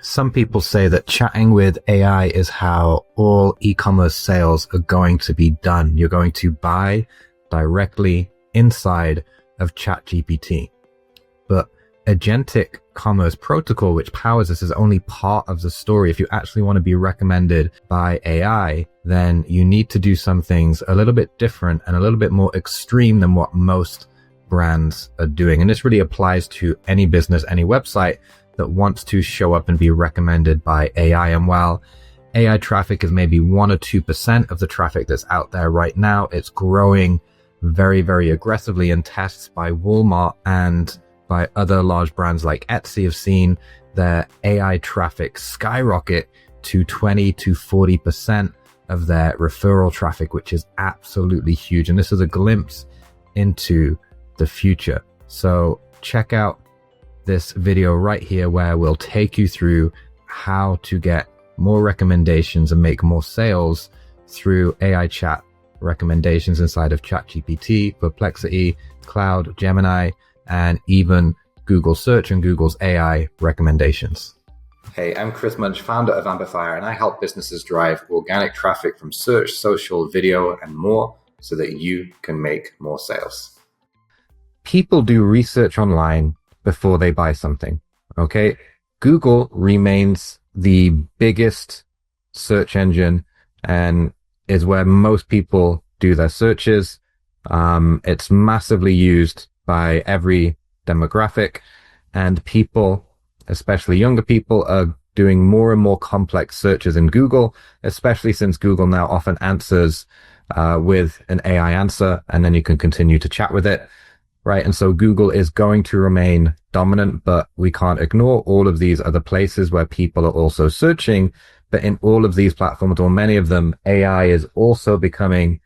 Some people say that chatting with AI is how all e-commerce sales are going to be done. You're going to buy directly inside of ChatGPT. But agentic commerce protocol, which powers this, is only part of the story. If you actually want to be recommended by AI, then you need to do some things a little bit different and a little bit more extreme than what most brands are doing. And this really applies to any business, any website that wants to show up and be recommended by AI. And while AI traffic is maybe 1 or 2% of the traffic that's out there right now, it's growing very, very aggressively, and tests by Walmart and by other large brands like Etsy have seen their AI traffic skyrocket to 20 to 40% of their referral traffic, which is absolutely huge. And this is a glimpse into the future. So check out this video right here where we'll take you through how to get more recommendations and make more sales through AI chat recommendations inside of ChatGPT, Perplexity, Cloud, Gemini, and even Google Search and Google's AI recommendations. Hey, I'm Chris Munch, founder of AmpiFire, and I help businesses drive organic traffic from search, social, video, and more so that you can make more sales. People do research online before they buy something, okay? Google remains the biggest search engine and is where most people do their searches. It's massively used by every demographic, and people, especially younger people, are doing more and more complex searches in Google, especially since Google now often answers with an AI answer, and then you can continue to chat with it. Right. And so Google is going to remain dominant, but we can't ignore all of these other places where people are also searching. But in all of these platforms, or many of them, AI is also becoming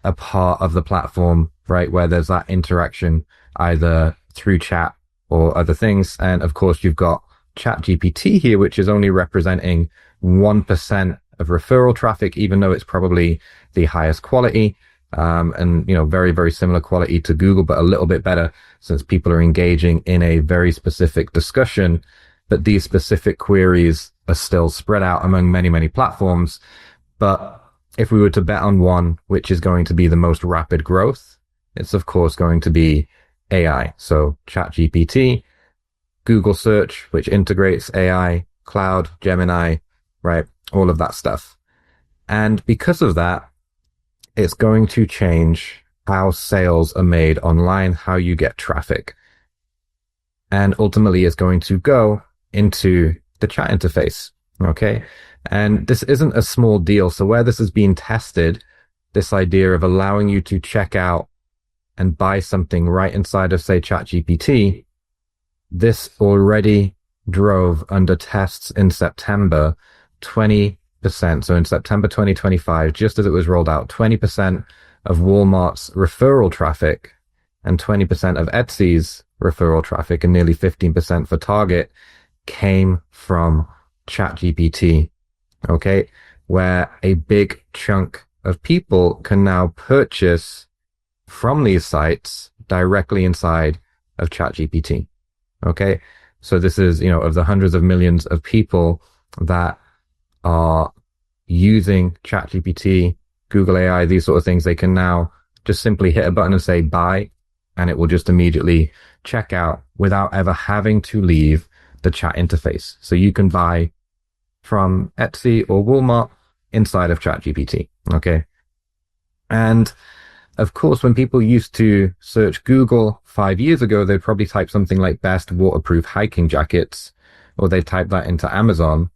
a part of the platform, right? Where there's that interaction either through chat or other things. And of course, you've got ChatGPT here, which is only representing 1% of referral traffic, even though it's probably the highest quality. And, very, very similar quality to Google, but a little bit better since people are engaging in a very specific discussion. But these specific queries are still spread out among many, many platforms. But if we were to bet on one, which is going to be the most rapid growth, it's of course going to be AI. So ChatGPT, Google Search, which integrates AI, Cloud, Gemini, right? All of that stuff. And because of that, it's going to change how sales are made online, how you get traffic. And ultimately it's going to go into the chat interface. Okay. And this isn't a small deal. So where this is being tested, this idea of allowing you to check out and buy something right inside of, say, ChatGPT, this already drove under tests in September 20%. So in September 2025, just as it was rolled out, 20% of Walmart's referral traffic and 20% of Etsy's referral traffic and nearly 15% for Target came from ChatGPT. Okay. Where a big chunk of people can now purchase from these sites directly inside of ChatGPT. Okay. So this is, of the hundreds of millions of people that are using ChatGPT, Google AI, these sort of things, they can now just simply hit a button and say buy, and it will just immediately check out without ever having to leave the chat interface. So you can buy from Etsy or Walmart inside of ChatGPT. Okay. And of course, when people used to search Google 5 years ago, they'd probably type something like best waterproof hiking jackets, or they type that into Amazon.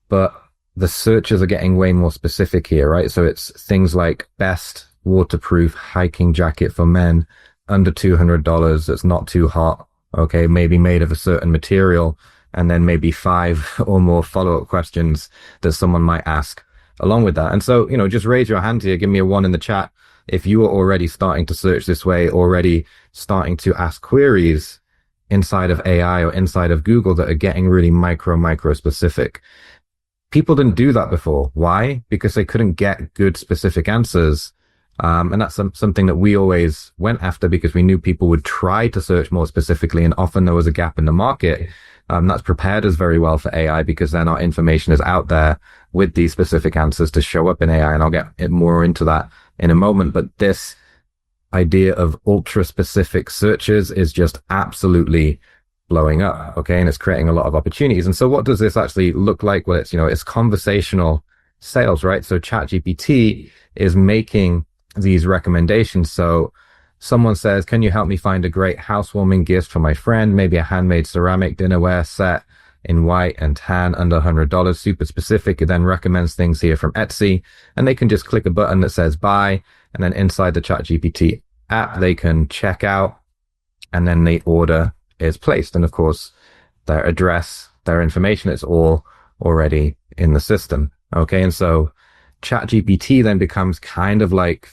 But the searches are getting way more specific here, right? So it's things like best waterproof hiking jacket for men under $200 that's not too hot. Okay. Maybe made of a certain material, and then maybe 5 or more follow-up questions that someone might ask along with that. And so, just raise your hand here. Give me a 1 in the chat if you are already starting to search this way, already starting to ask queries inside of AI or inside of Google that are getting really micro specific. People didn't do that before. Why? Because they couldn't get good specific answers And that's something that we always went after because we knew people would try to search more specifically, and often there was a gap in the market. That's prepared us very well for AI because then our information is out there with these specific answers to show up in AI. And I'll get more into that in a moment. But this idea of ultra specific searches is just absolutely blowing up. Okay. And it's creating a lot of opportunities. And so what does this actually look like? Well, it's conversational sales, right? So ChatGPT is making these recommendations. So someone says, can you help me find a great housewarming gift for my friend? Maybe a handmade ceramic dinnerware set in white and tan under $100, super specific. It then recommends things here from Etsy, and they can just click a button that says buy. And then inside the ChatGPT app, they can check out, and then the order is placed. And of course, their address, their information, it's all already in the system. Okay. And so ChatGPT then becomes kind of like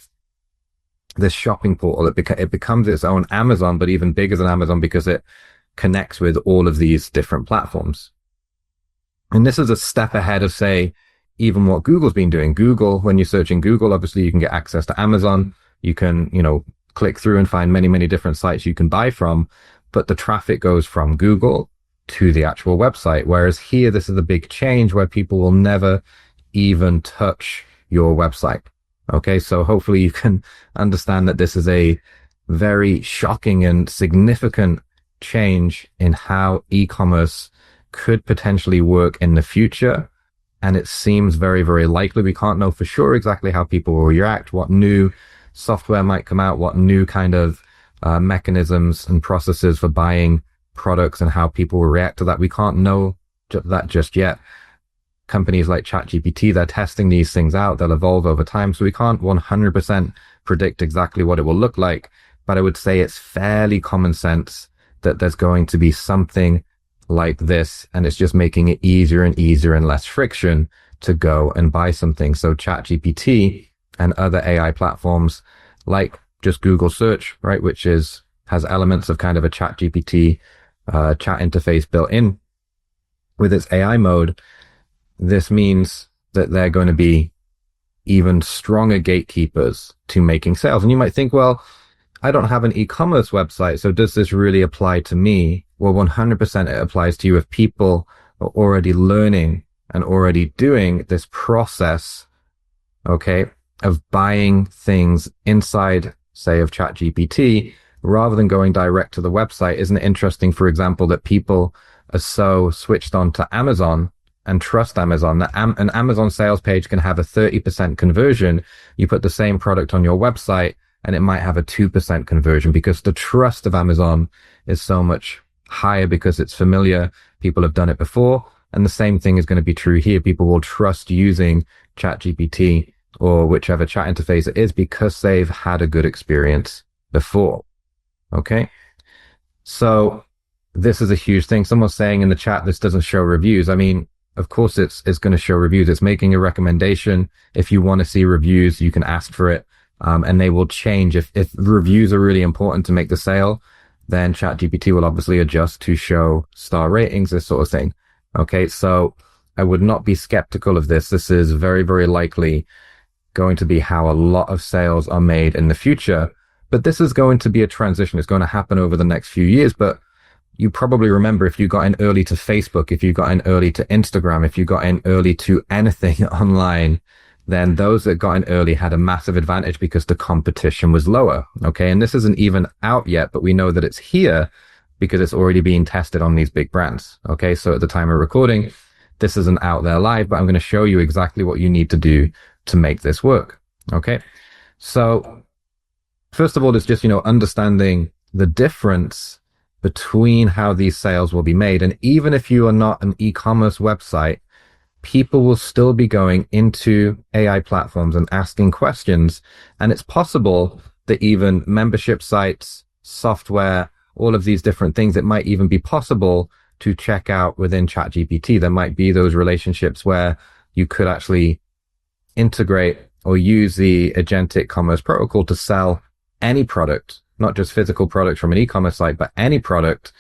this shopping portal. It becomes its own Amazon, but even bigger than Amazon because it connects with all of these different platforms. And this is a step ahead of, say, even what Google's been doing. Google, when you search in Google, obviously you can get access to Amazon. You can, click through and find many, many different sites you can buy from, but the traffic goes from Google to the actual website. Whereas here, this is a big change where people will never even touch your website. Okay, so hopefully you can understand that this is a very shocking and significant change in how e-commerce could potentially work in the future. And it seems very, very likely. We can't know for sure exactly how people will react, what new software might come out, what new kind of mechanisms and processes for buying products and how people will react to that. We can't know that just yet. Companies like ChatGPT, they're testing these things out. They'll evolve over time. So we can't 100% predict exactly what it will look like. But I would say it's fairly common sense that there's going to be something like this. And it's just making it easier and easier and less friction to go and buy something. So ChatGPT and other AI platforms like just Google search, right, which has elements of kind of a ChatGPT chat interface built in with its AI mode. This means that they're going to be even stronger gatekeepers to making sales. And you might think, well, I don't have an e-commerce website, so does this really apply to me? Well, 100% it applies to you if people are already learning and already doing this process, okay, of buying things inside, say, of ChatGPT, rather than going direct to the website. Isn't it interesting, for example, that people are so switched on to Amazon and trust Amazon, that an Amazon sales page can have a 30% conversion. You put the same product on your website and it might have a 2% conversion because the trust of Amazon is so much higher because it's familiar. People have done it before. And the same thing is going to be true here. People will trust using ChatGPT or whichever chat interface it is because they've had a good experience before. Okay. So this is a huge thing. Someone's saying in the chat, this doesn't show reviews. I mean, of course it's going to show reviews. It's making a recommendation. If you want to see reviews, you can ask for it. And they will change. If reviews are really important to make the sale, then ChatGPT will obviously adjust to show star ratings, this sort of thing. Okay. So I would not be skeptical of this. This is very, very likely going to be how a lot of sales are made in the future. But this is going to be a transition. It's going to happen over the next few years. But you probably remember if you got in early to Facebook, if you got in early to Instagram, if you got in early to anything online, then those that got in early had a massive advantage because the competition was lower. Okay. And this isn't even out yet, but we know that it's here because it's already being tested on these big brands. Okay. So at the time of recording, this isn't out there live, but I'm going to show you exactly what you need to do to make this work. Okay. So first of all, it's just, understanding the difference between how these sales will be made. And even if you are not an e-commerce website, people will still be going into AI platforms and asking questions. And it's possible that even membership sites, software, all of these different things, it might even be possible to check out within ChatGPT. There might be those relationships where you could actually integrate or use the agentic commerce protocol to sell any product, not just physical products from an e-commerce site, but any product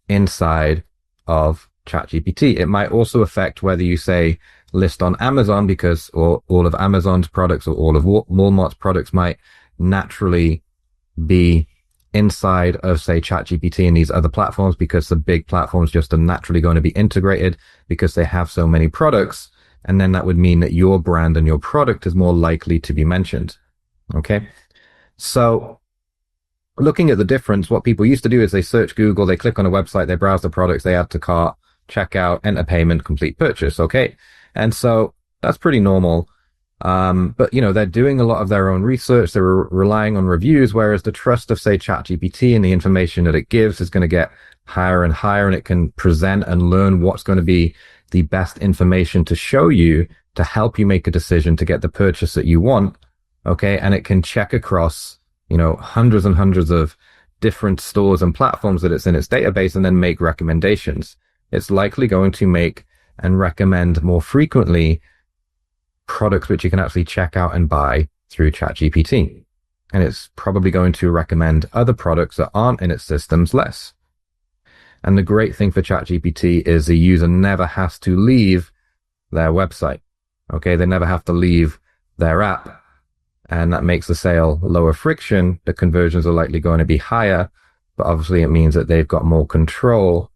inside of ChatGPT. It might also affect whether you say list on Amazon because or all of Amazon's products or all of Walmart's products might naturally be inside of, say, ChatGPT and these other platforms, because the big platforms just are naturally going to be integrated because they have so many products. And then that would mean that your brand and your product is more likely to be mentioned. Okay. So looking at the difference, what people used to do is they search Google, they click on a website, they browse the products, they add to cart, check out, enter payment, complete purchase. Okay. And so that's pretty normal. But they're doing a lot of their own research. They're relying on reviews, whereas the trust of, say, ChatGPT and the information that it gives is going to get higher and higher, and it can present and learn what's going to be the best information to show you to help you make a decision to get the purchase that you want. Okay. And it can check across, hundreds and hundreds of different stores and platforms that it's in its database and then make recommendations. It's likely going to make and recommend more frequently products which you can actually check out and buy through ChatGPT. And it's probably going to recommend other products that aren't in its systems less. And the great thing for ChatGPT is the user never has to leave their website. Okay, they never have to leave their app. And that makes the sale lower friction. The conversions are likely going to be higher, but obviously it means that they've got more control.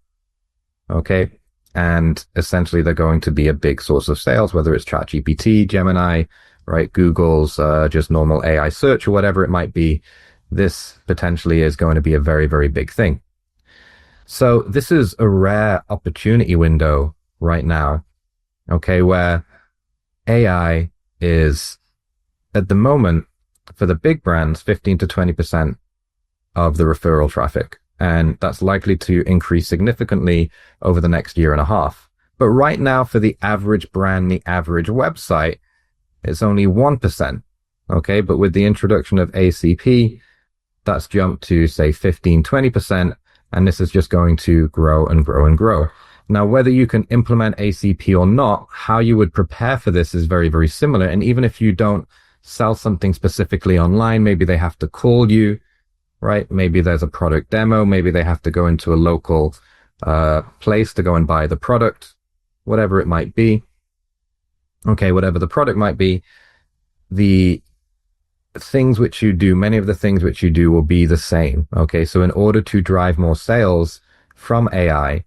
Okay. And essentially they're going to be a big source of sales, whether it's ChatGPT, Gemini, right? Google's just normal AI search or whatever it might be. This potentially is going to be a very, very big thing. So this is a rare opportunity window right now, okay, where AI is at the moment for the big brands, 15 to 20% of the referral traffic. And that's likely to increase significantly over the next year and a half. But right now, for the average brand, the average website, it's only 1%. Okay. But with the introduction of ACP, that's jumped to, say, 15, 20%. And this is just going to grow and grow and grow. Now, whether you can implement ACP or not, how you would prepare for this is very, very similar. And even if you don't sell something specifically online, maybe they have to call you, right? Maybe there's a product demo. Maybe they have to go into a local place to go and buy the product, whatever it might be. Okay, whatever the product might be, the things which you do, many of the things which you do will be the same. Okay, so in order to drive more sales from AI,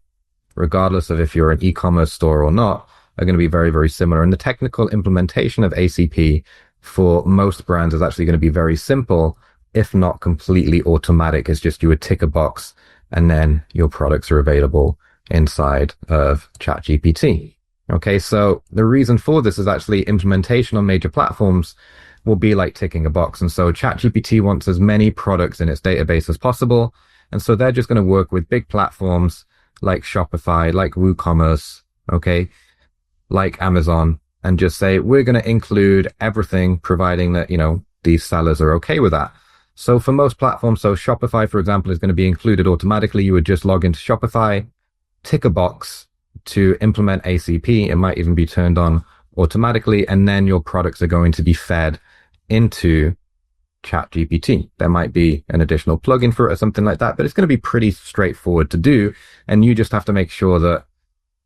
regardless of if you're an e-commerce store or not, are going to be very, very similar. And the technical implementation of ACP for most brands is actually going to be very simple, if not completely automatic. It's just you would tick a box and then your products are available inside of ChatGPT. Okay, so the reason for this is actually implementation on major platforms will be like ticking a box. And so ChatGPT wants as many products in its database as possible. And so they're just going to work with big platforms like Shopify, like WooCommerce, okay, like Amazon, and just say, we're going to include everything, providing that, these sellers are okay with that. So for most platforms, so Shopify, for example, is going to be included automatically. You would just log into Shopify, tick a box to implement ACP. It might even be turned on automatically, and then your products are going to be fed into ChatGPT. There might be an additional plugin for it or something like that, but it's going to be pretty straightforward to do. And you just have to make sure that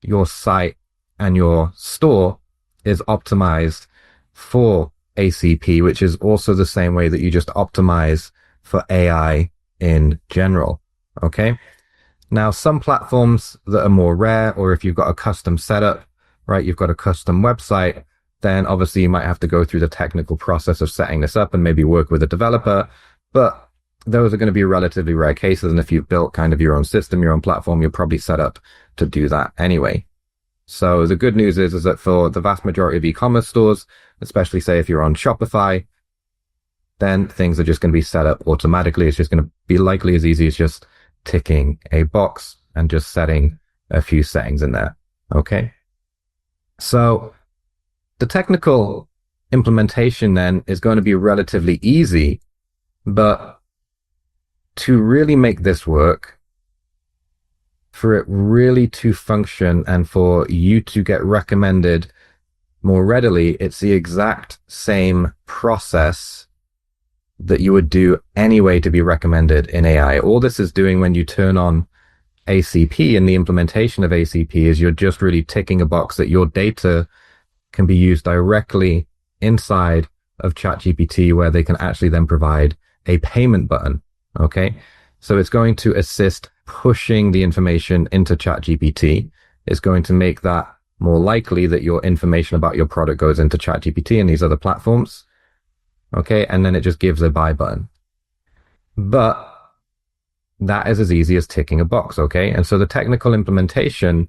your site and your store is optimized for ACP, which is also the same way that you just optimize for AI in general. Okay. Now, some platforms that are more rare, or if you've got a custom setup, right, you've got a custom website, then obviously you might have to go through the technical process of setting this up and maybe work with a developer. But those are going to be relatively rare cases. And if you've built kind of your own system, your own platform, you're probably set up to do that anyway. So the good news is that for the vast majority of e-commerce stores, especially say if you're on Shopify, then things are just going to be set up automatically. It's just going to be likely as easy as just ticking a box and just setting a few settings in there. Okay. So the technical implementation then is going to be relatively easy, but to really make this work, for it really to function and for you to get recommended more readily, it's the exact same process that you would do anyway to be recommended in AI. All this is doing when you turn on ACP and the implementation of ACP is you're just really ticking a box that your data can be used directly inside of ChatGPT, where they can actually then provide a payment button. Okay. So it's going to assist pushing the information into ChatGPT. It's going to make that more likely that your information about your product goes into ChatGPT and these other platforms. Okay. And then it just gives a buy button. But that is as easy as ticking a box. Okay. And so the technical implementation,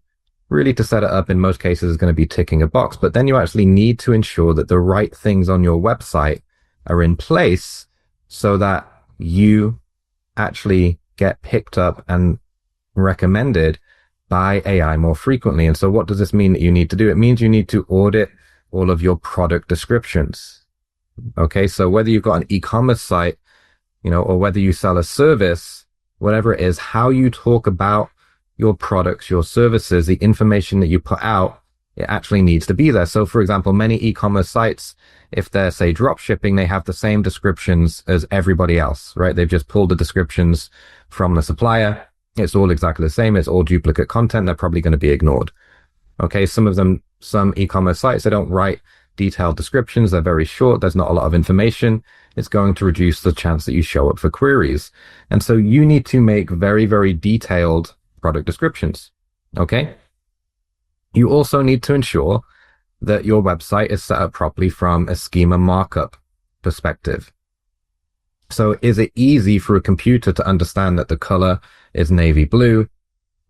really to set it up in most cases, is going to be ticking a box. But then you actually need to ensure that the right things on your website are in place so that you actually get picked up and recommended by AI more frequently. And so what does this mean that you need to do? It means you need to audit all of your product descriptions. Okay. So whether you've got an e-commerce site, or whether you sell a service, whatever it is, how you talk about your products, your services, the information that you put out, it actually needs to be there. So for example, many e-commerce sites, if they're, say, drop shipping, they have the same descriptions as everybody else, right? They've just pulled the descriptions from the supplier. It's all exactly the same. It's all duplicate content. They're probably going to be ignored. Okay. Some e-commerce sites, they don't write detailed descriptions. They're very short. There's not a lot of information. It's going to reduce the chance that you show up for queries. And so you need to make very, very detailed product descriptions. Okay. You also need to ensure that your website is set up properly from a schema markup perspective. So is it easy for a computer to understand that the color is navy blue?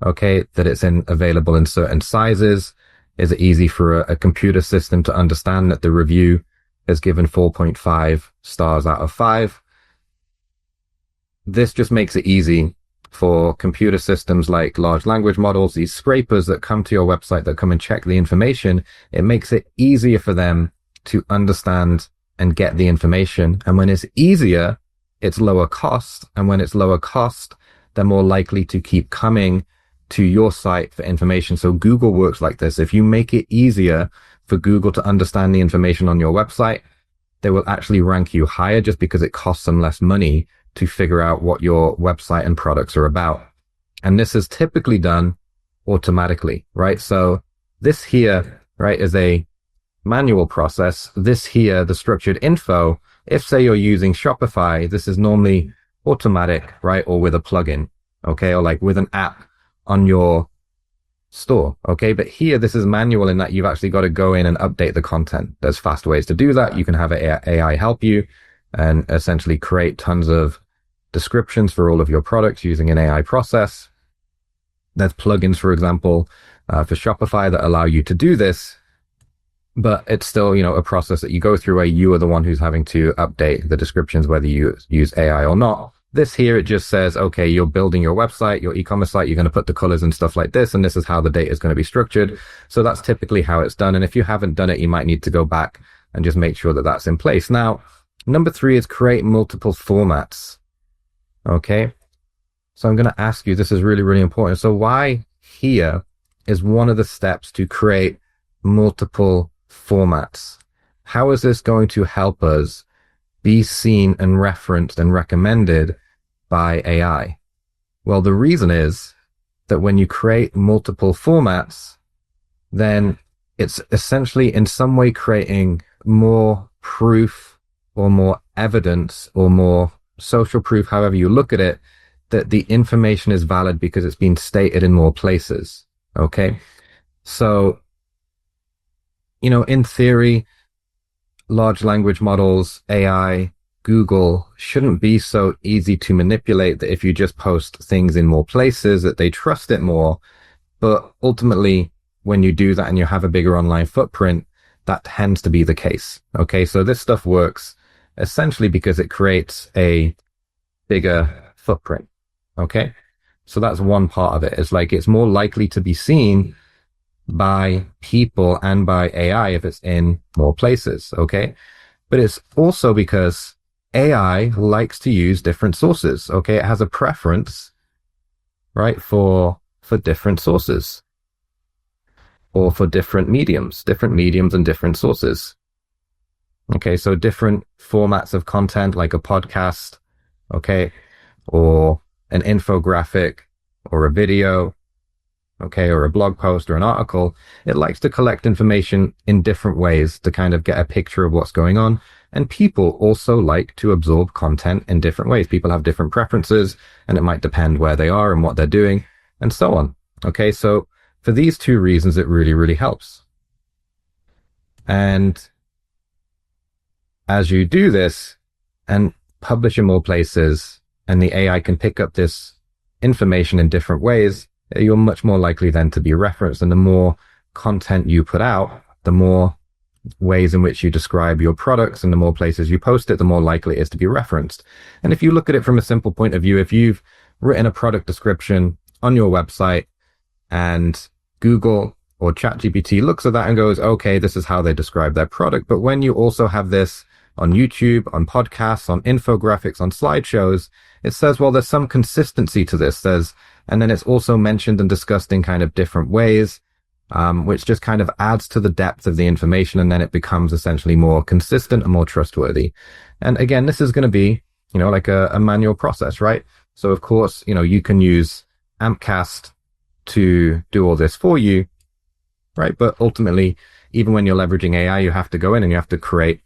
Okay. That it's available in certain sizes. Is it easy for a computer system to understand that the review is given 4.5 stars out of 5? This just makes it easy for computer systems like large language models, these scrapers that come to your website, that come and check the information. It makes it easier for them to understand and get the information. And when it's easier, it's lower cost. And when it's lower cost, they're more likely to keep coming to your site for information. So Google works like this. If you make it easier for Google to understand the information on your website, they will actually rank you higher just because it costs them less money to figure out what your website and products are about. And this is typically done automatically, right? So this here, right, is a manual process. This here, the structured info, if say you're using Shopify, this is normally automatic, right? Or with a plugin, okay? Or like with an app on your store, okay? But here, this is manual in that you've actually got to go in and update the content. There's fast ways to do that. You can have AI help you and essentially create tons of descriptions for all of your products using an AI process. There's plugins, for example, for Shopify that allow you to do this, but it's still, a process that you go through where you are the one who's having to update the descriptions, whether you use AI or not. This here, it just says, okay, you're building your website, your e-commerce site, you're going to put the colors and stuff like this, and this is how the data is going to be structured. So that's typically how it's done. And if you haven't done it, you might need to go back and just make sure that that's in place. Now, number 3 is create multiple formats. Okay. So I'm going to ask you, this is really, really important. So why here is one of the steps to create multiple formats? How is this going to help us be seen and referenced and recommended by AI? Well, the reason is that when you create multiple formats, then it's essentially in some way creating more proof or more evidence or more social proof, however you look at it, that the information is valid because it's been stated in more places. Okay. So, in theory, large language models, AI, Google shouldn't be so easy to manipulate that if you just post things in more places that they trust it more. But ultimately, when you do that and you have a bigger online footprint, that tends to be the case. Okay. So this stuff works essentially because it creates a bigger footprint. Okay. So that's one part of it. It's like, it's more likely to be seen by people and by AI if it's in more places. Okay. But it's also because AI likes to use different sources. Okay. It has a preference, right, for different sources or for different mediums and different sources. Okay. So different formats of content, like a podcast, okay, or an infographic or a video, okay, or a blog post or an article, it likes to collect information in different ways to kind of get a picture of what's going on. And people also like to absorb content in different ways. People have different preferences, and it might depend where they are and what they're doing and so on. Okay, so for these two reasons, it really, really helps. And as you do this and publish in more places, and the AI can pick up this information in different ways, you're much more likely then to be referenced. And the more content you put out, the more ways in which you describe your products and the more places you post it, the more likely it is to be referenced. And if you look at it from a simple point of view, if you've written a product description on your website and Google or ChatGPT looks at that and goes, okay, this is how they describe their product. But when you also have this on YouTube, on podcasts, on infographics, on slideshows, it says, well, there's some consistency to this. And then it's also mentioned and discussed in kind of different ways, which just kind of adds to the depth of the information. And then it becomes essentially more consistent and more trustworthy. And again, this is going to be, like a manual process, right? So of course, you can use Ampcast to do all this for you, right? But ultimately, even when you're leveraging AI, you have to go in and you have to create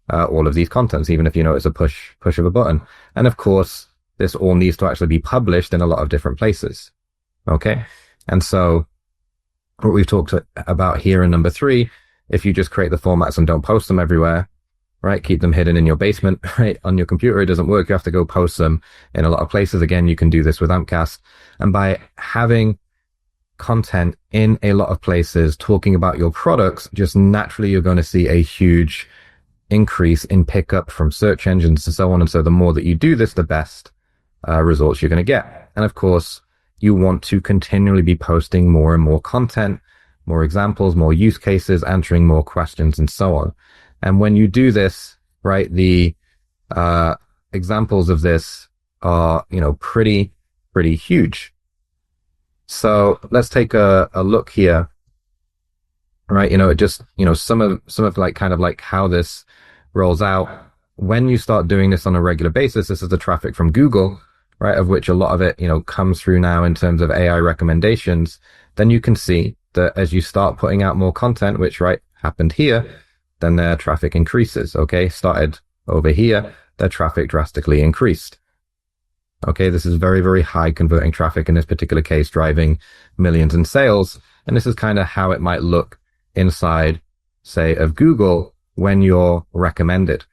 all of these contents, even if it's a push of a button. And of course, this all needs to actually be published in a lot of different places. Okay. And so what we've talked about here in number 3, if you just create the formats and don't post them everywhere, right? Keep them hidden in your basement, right? On your computer, it doesn't work. You have to go post them in a lot of places. Again, you can do this with Ampcast. And by having content in a lot of places talking about your products, just naturally, you're going to see a huge increase in pickup from search engines and so on. And so the more that you do this, the best results you're going to get. And of course, you want to continually be posting more and more content, more examples, more use cases, answering more questions and so on. And when you do this, right, the examples of this are, pretty huge. So let's take a look here, right? Some of like kind of like how this rolls out. When you start doing this on a regular basis, this is the traffic from Google, right? Of which a lot of it, comes through now in terms of AI recommendations. Then you can see that as you start putting out more content, which happened here, then their traffic increases. Okay. Started over here, their traffic drastically increased. Okay, this is very, very high converting traffic in this particular case, driving millions in sales. And this is kind of how it might look inside, say, of Google when you're recommended.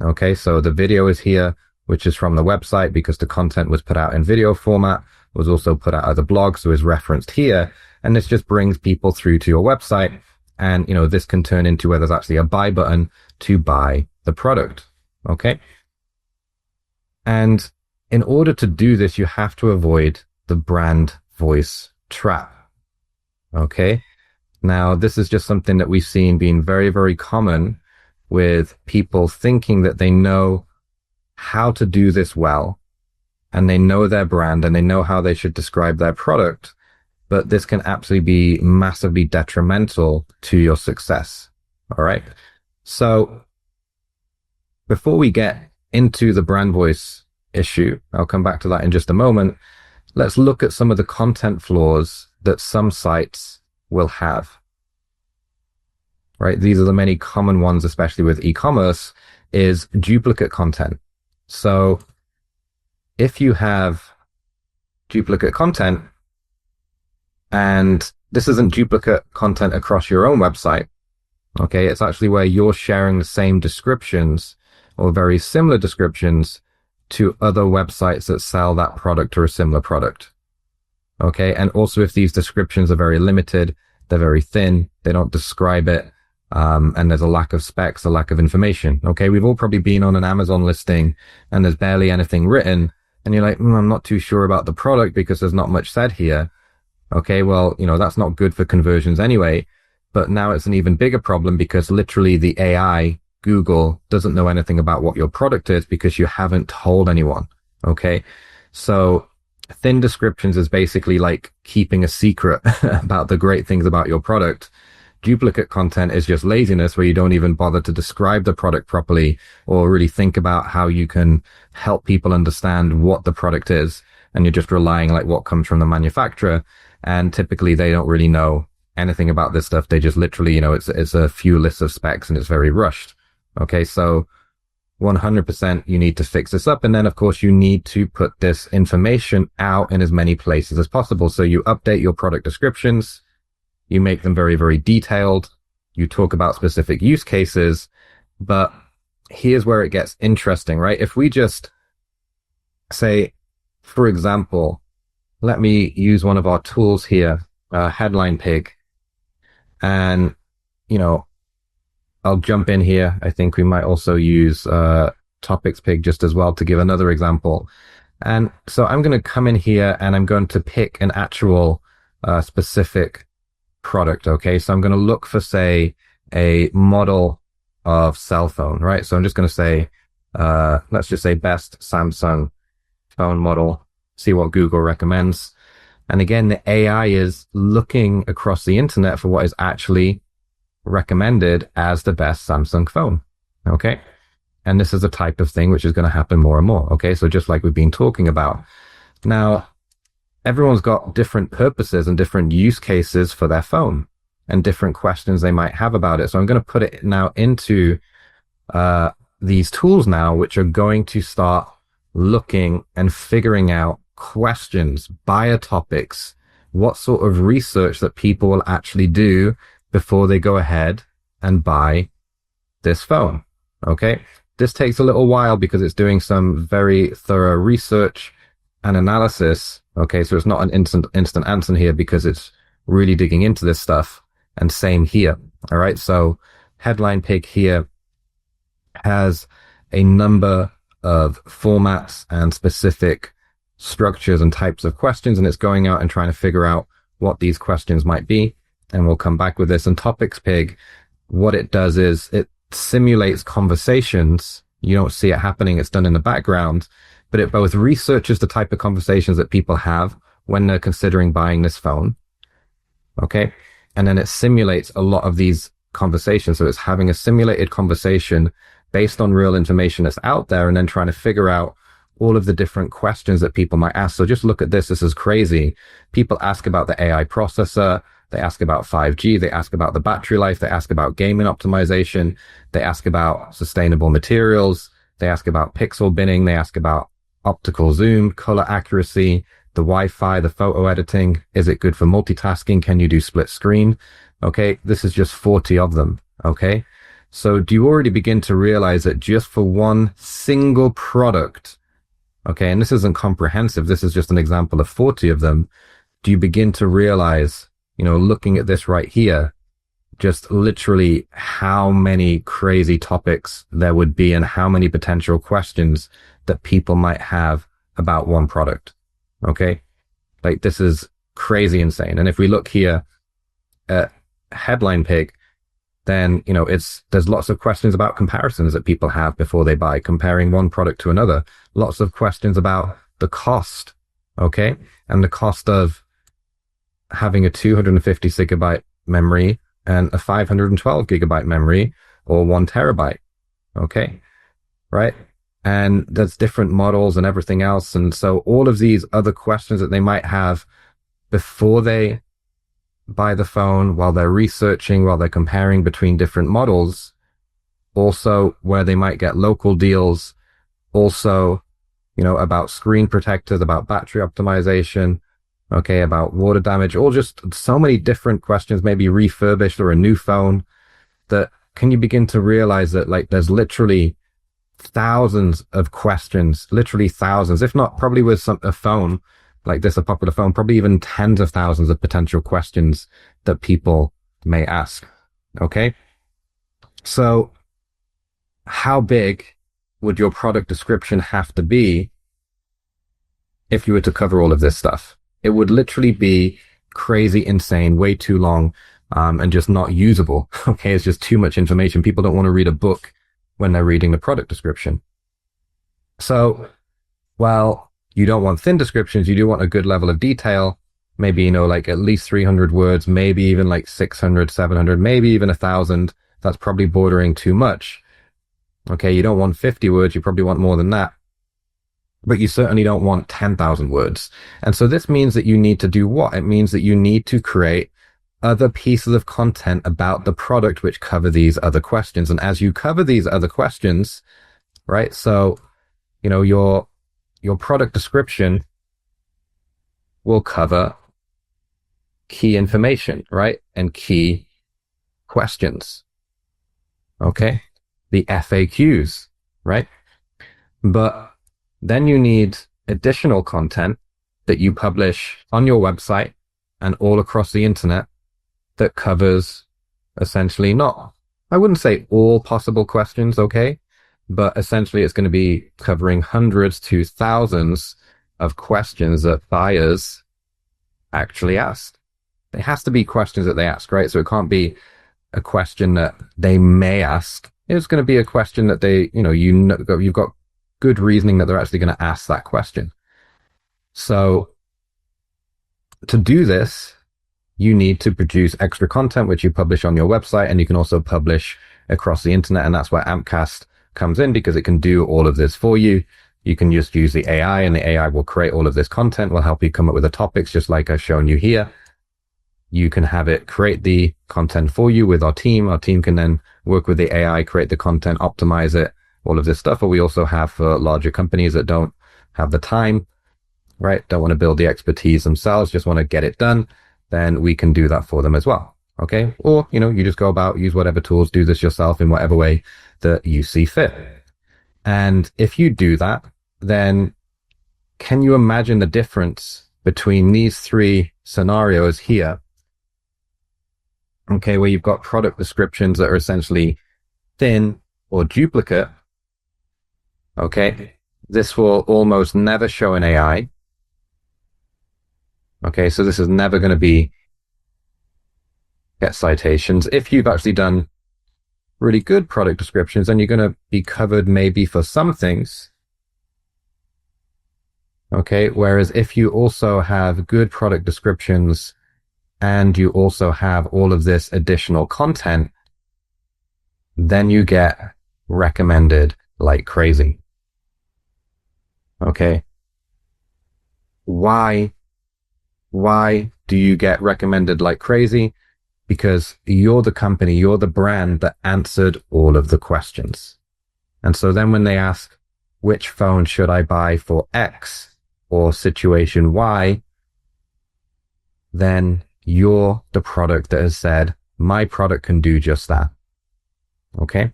Okay, so the video is here, which is from the website because the content was put out in video format, was also put out as a blog, so is referenced here. And this just brings people through to your website. And, this can turn into where there's actually a buy button to buy the product. Okay. And in order to do this, you have to avoid the brand voice trap. Okay. Now, this is just something that we've seen being very, very common with people thinking that they know how to do this well, and they know their brand and they know how they should describe their product. But this can absolutely be massively detrimental to your success. All right. So before we get into the brand voice issue, I'll come back to that in just a moment. Let's look at some of the content flaws that some sites will have. Right? These are the many common ones, especially with e-commerce, is duplicate content. So if you have duplicate content, and this isn't duplicate content across your own website, okay, it's actually where you're sharing the same descriptions or very similar descriptions to other websites that sell that product or a similar product. Okay. And also if these descriptions are very limited, they're very thin, they don't describe it, and there's a lack of specs, a lack of information. Okay. We've all probably been on an Amazon listing and there's barely anything written and you're like, I'm not too sure about the product because there's not much said here. Okay. Well, that's not good for conversions anyway, but now it's an even bigger problem because literally the AI, Google, doesn't know anything about what your product is because you haven't told anyone. Okay. So thin descriptions is basically like keeping a secret about the great things about your product. Duplicate content is just laziness where you don't even bother to describe the product properly or really think about how you can help people understand what the product is. And you're just relying like what comes from the manufacturer. And typically they don't really know anything about this stuff. They just literally, it's a few lists of specs and it's very rushed. Okay. So 100% you need to fix this up. And then of course you need to put this information out in as many places as possible. So you update your product descriptions, you make them very, very detailed. You talk about specific use cases, but here's where it gets interesting, right? If we just say, for example, let me use one of our tools here, Headline Pig, and, I'll jump in here. I think we might also use Topics Pig just as well to give another example. And so I'm going to come in here and I'm going to pick an actual specific product. Okay. So I'm going to look for, say, a model of cell phone, right? So I'm just going to say, let's just say best Samsung phone model, see what Google recommends. And again, the AI is looking across the internet for what is actually recommended as the best Samsung phone. Okay. And this is a type of thing which is going to happen more and more. Okay. So just like we've been talking about now, everyone's got different purposes and different use cases for their phone and different questions they might have about it. So I'm going to put it now into these tools now, which are going to start looking and figuring out questions, buyer topics, what sort of research that people will actually do before they go ahead and buy this phone. Okay. This takes a little while because it's doing some very thorough research and analysis. Okay. So it's not an instant answer here because it's really digging into this stuff, and same here. All right. So Headline Pig here has a number of formats and specific structures and types of questions, and it's going out and trying to figure out what these questions might be. And we'll come back with this. And Topics Pig, what it does is it simulates conversations. You don't see it happening. It's done in the background, but it both researches the type of conversations that people have when they're considering buying this phone. Okay. And then it simulates a lot of these conversations. So it's having a simulated conversation based on real information that's out there, and then trying to figure out all of the different questions that people might ask. So just look at this. This is crazy. People ask about the AI processor. They ask about 5G. They ask about the battery life. They ask about gaming optimization. They ask about sustainable materials. They ask about pixel binning. They ask about optical zoom, color accuracy, the Wi-Fi, the photo editing. Is it good for multitasking? Can you do split screen? Okay. This is just 40 of them. Okay. So do you already begin to realize that just for one single product, okay, and this isn't comprehensive, this is just an example of 40 of them, do you begin to realize, looking at this right here, just literally how many crazy topics there would be and how many potential questions that people might have about one product. Okay. Like, this is crazy insane. And if we look here at Headline Pig, then, there's lots of questions about comparisons that people have before they buy, comparing one product to another. Lots of questions about the cost. Okay. And the cost of having a 256 gigabyte memory and a 512 gigabyte memory, or 1 terabyte. Okay. Right. And there's different models and everything else. And so all of these other questions that they might have before they buy the phone, while they're researching, while they're comparing between different models, also where they might get local deals, also, about screen protectors, about battery optimization, okay, about water damage, all just so many different questions, maybe refurbished or a new phone, that can you begin to realize that, like, there's literally thousands of questions, literally thousands, if not probably with a phone like this, a popular phone, probably even tens of thousands of potential questions that people may ask. Okay. So how big would your product description have to be if you were to cover all of this stuff? It would literally be crazy, insane, way too long, and just not usable. Okay. It's just too much information. People don't want to read a book when they're reading the product description. So, while you don't want thin descriptions, you do want a good level of detail, maybe, like at least 300 words, maybe even like 600, 700, maybe even 1,000. That's probably bordering too much. Okay. You don't want 50 words. You probably want more than that. but you certainly don't want 10,000 words. And so this means that you need to do what? It means that you need to create other pieces of content about the product which cover these other questions. And as you cover these other questions, right? So, your product description will cover key information, right? And key questions. Okay. The FAQs, right? But then you need additional content that you publish on your website and all across the internet that covers essentially I wouldn't say all possible questions, okay? But essentially it's going to be covering hundreds to thousands of questions that buyers actually ask. It has to be questions that they ask, right? So it can't be a question that they may ask. It's going to be a question that you've got good reasoning that they're actually going to ask that question. So to do this, you need to produce extra content, which you publish on your website, and you can also publish across the internet. And that's where Ampcast comes in, because it can do all of this for you. You can just use the AI, and the AI will create all of this content, will help you come up with the topics, just like I've shown you here. You can have it create the content for you with our team. Our team can then work with the AI, create the content, optimize it, all of this stuff. But we also have for larger companies that don't have the time, right? Don't want to build the expertise themselves, just want to get it done. Then we can do that for them as well. Okay. Or, you just go about, use whatever tools, do this yourself in whatever way that you see fit. And if you do that, then can you imagine the difference between these three scenarios here? Okay. Where you've got product descriptions that are essentially thin or duplicate. Okay. This will almost never show in AI. Okay, so this is never going to get citations. If you've actually done really good product descriptions, then you're going to be covered maybe for some things. Okay, whereas if you also have good product descriptions and you also have all of this additional content, then you get recommended like crazy. Okay. Why do you get recommended like crazy? Because you're the company, you're the brand that answered all of the questions. And so then when they ask, which phone should I buy for X or situation Y, then you're the product that has said, my product can do just that. Okay.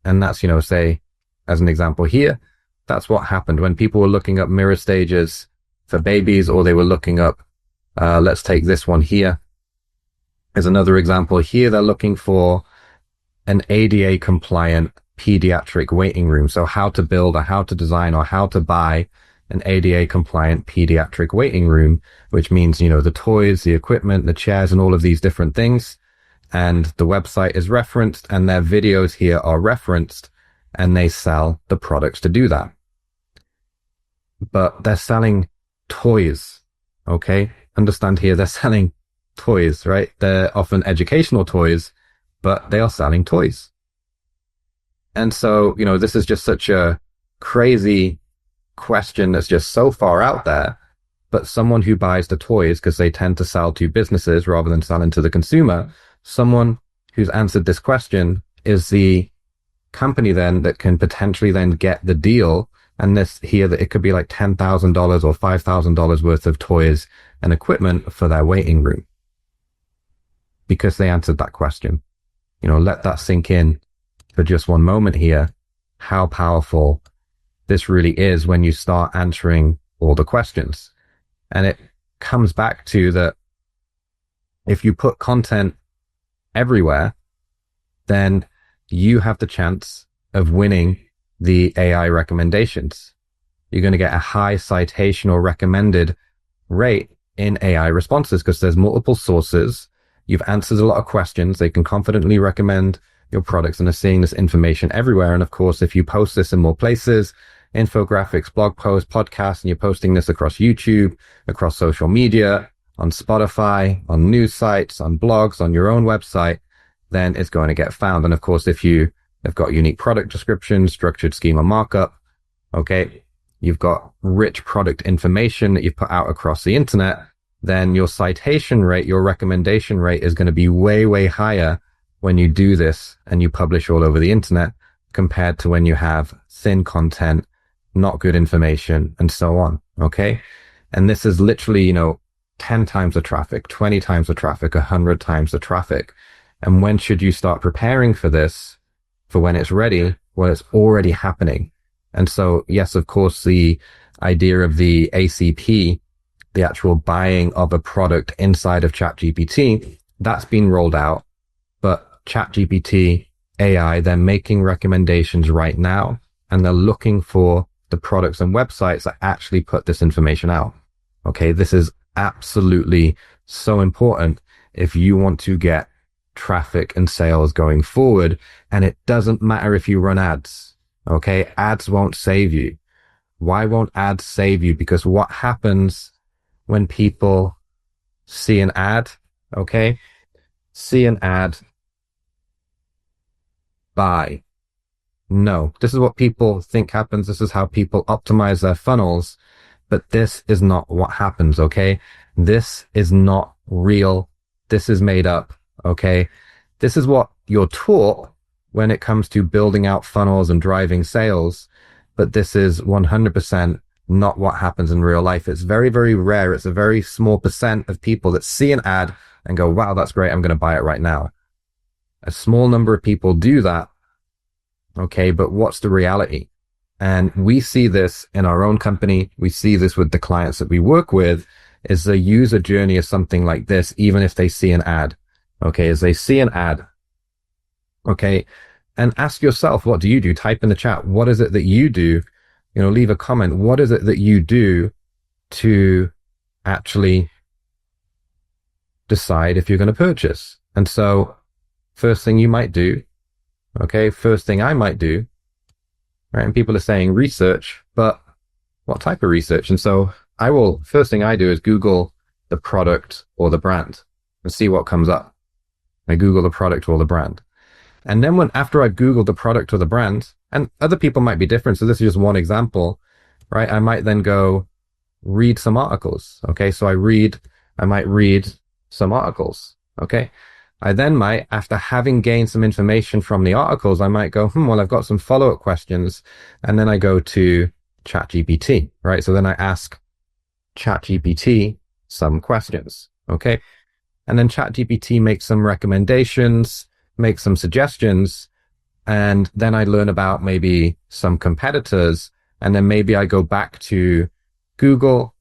And that's, say, as an example here, that's what happened when people were looking up mirror stages for babies, or they were looking up, let's take this one here as another example. Here, they're looking for an ADA compliant pediatric waiting room. So how to build or how to design or how to buy an ADA compliant pediatric waiting room, which means, the toys, the equipment, the chairs, and all of these different things. And the website is referenced and their videos here are referenced, and they sell the products to do that. But they're selling toys. Okay. Understand here, they're selling toys, right? They're often educational toys, but they are selling toys. And so, this is just such a crazy question that's just so far out there. But someone who buys the toys, because they tend to sell to businesses rather than selling to the consumer, someone who's answered this question is the company then that can potentially then get the deal. And this here, that it could be like $10,000 or $5,000 worth of toys and equipment for their waiting room, because they answered that question. Let that sink in for just one moment here, how powerful this really is when you start answering all the questions. And it comes back to that if you put content everywhere, then you have the chance of winning the AI recommendations. You're going to get a high citation or recommended rate in AI responses because there's multiple sources. You've answered a lot of questions. They can confidently recommend your products and are seeing this information everywhere. And of course, if you post this in more places, infographics, blog posts, podcasts, and you're posting this across YouTube, across social media, on Spotify, on news sites, on blogs, on your own website, then it's going to get found. And of course, if you have got unique product descriptions, structured schema markup, okay, you've got rich product information that you've put out across the internet, then your citation rate, your recommendation rate is going to be way, way higher when you do this and you publish all over the internet compared to when you have thin content, not good information, and so on. Okay. And this is literally, 10 times the traffic, 20 times the traffic, 100 times the traffic. And when should you start preparing for this? For when it's ready? Well, it's already happening. And so, yes, of course, the idea of the ACP, the actual buying of a product inside of ChatGPT, that's been rolled out. But ChatGPT AI, they're making recommendations right now, and they're looking for the products and websites that actually put this information out. Okay, this is absolutely so important if you want to get traffic and sales going forward. And it doesn't matter if you run ads. Okay, ads won't save you. Why won't ads save you? Because what happens when people see an ad, okay? See an ad, buy. No, this is what people think happens. This is how people optimize their funnels. But this is not what happens, okay? This is not real. This is made up, okay? This is what you're taught when it comes to building out funnels and driving sales. But this is 100% not what happens in real life. It's very, very rare. It's a very small percent of people that see an ad and go, wow, that's great. I'm going to buy it right now. A small number of people do that. Okay, but what's the reality? And we see this in our own company. We see this with the clients that we work with, is the user journey of something like this, even if they see an ad. Okay, as they see an ad. Okay, and ask yourself, what do you do? Type in the chat. What is it that you do? Leave a comment. What is it that you do to actually decide if you're going to purchase? And so first thing you might do, okay, first thing I might do, right? And people are saying research, but what type of research? And so first thing I do is Google the product or the brand and see what comes up. I Google the product or the brand. And then after I've Googled the product or the brand, and other people might be different, so this is just one example, right? I might then go read some articles. Okay, so I might read some articles. Okay. I then might, after having gained some information from the articles, I might go, well, I've got some follow-up questions. And then I go to ChatGPT, right? So then I ask ChatGPT some questions. Okay. And then ChatGPT makes some recommendations, makes some suggestions. And then I learn about maybe some competitors. And then maybe I go back to Google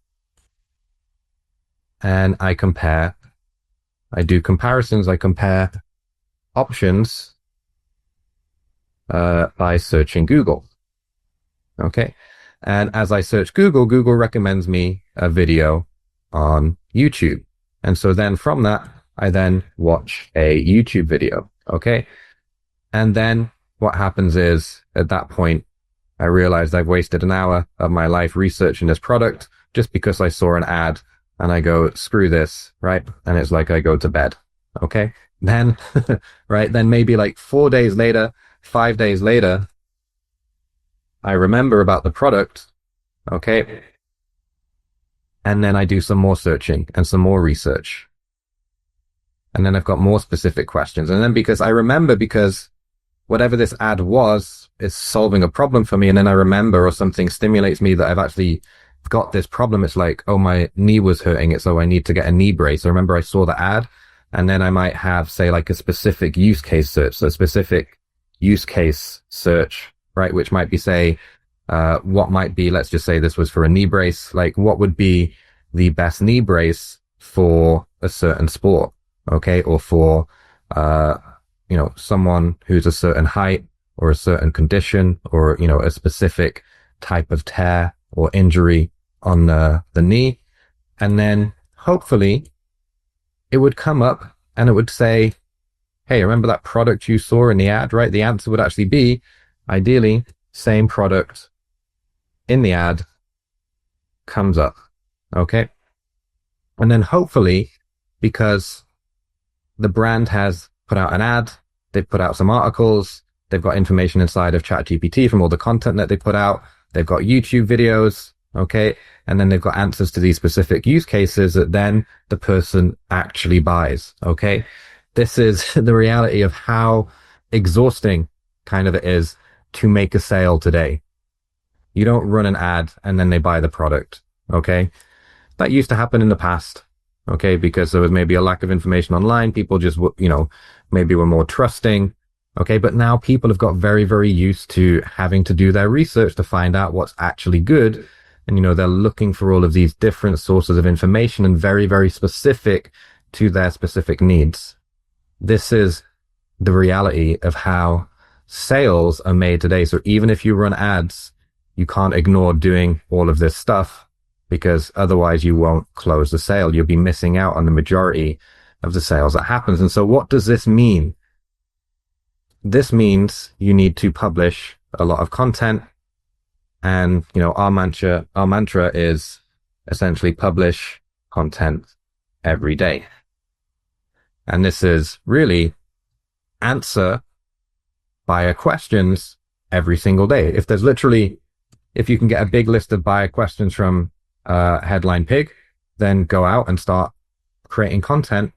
and I compare. I do comparisons. I compare options by searching Google. Okay. And as I search Google, Google recommends me a video on YouTube. And so then from that, I then watch a YouTube video. Okay. And then what happens is at that point, I realized I've wasted an hour of my life researching this product just because I saw an ad. And I go, screw this, right? And it's like I go to bed. Okay. Then, right. Then maybe like 4 days later, 5 days later, I remember about the product. Okay. And then I do some more searching and some more research. And then I've got more specific questions. And then because whatever this ad was is solving a problem for me. And then I remember, or something stimulates me that I've actually got this problem. It's like, oh, my knee was hurting, so I need to get a knee brace. I remember I saw the ad, and then I might have, say, like a specific use case search, so a specific use case search, right? Which might be, say, what might be, let's just say this was for a knee brace, like what would be the best knee brace for a certain sport, okay? Or for, someone who's a certain height or a certain condition or, a specific type of tear or injury on the knee. And then hopefully it would come up and it would say, hey, remember that product you saw in the ad, right? The answer would actually be, ideally, same product in the ad comes up. Okay. And then hopefully, because the brand has put out an ad, they've put out some articles, they've got information inside of ChatGPT from all the content that they put out, they've got YouTube videos, okay, and then they've got answers to these specific use cases that then the person actually buys, okay? This is the reality of how exhausting kind of it is to make a sale today. You don't run an ad and then they buy the product, okay? That used to happen in the past, okay, because there was maybe a lack of information online. People just, maybe were more trusting, okay, but now people have got very, very used to having to do their research to find out what's actually good. And, they're looking for all of these different sources of information and very, very specific to their specific needs. This is the reality of how sales are made today. So even if you run ads, you can't ignore doing all of this stuff, because otherwise you won't close the sale. You'll be missing out on the majority of the sales that happens. And so what does this mean? This means you need to publish a lot of content. And, our mantra is essentially publish content every day. And this is really answer buyer questions every single day. If you can get a big list of buyer questions from Headline Pig, then go out and start creating content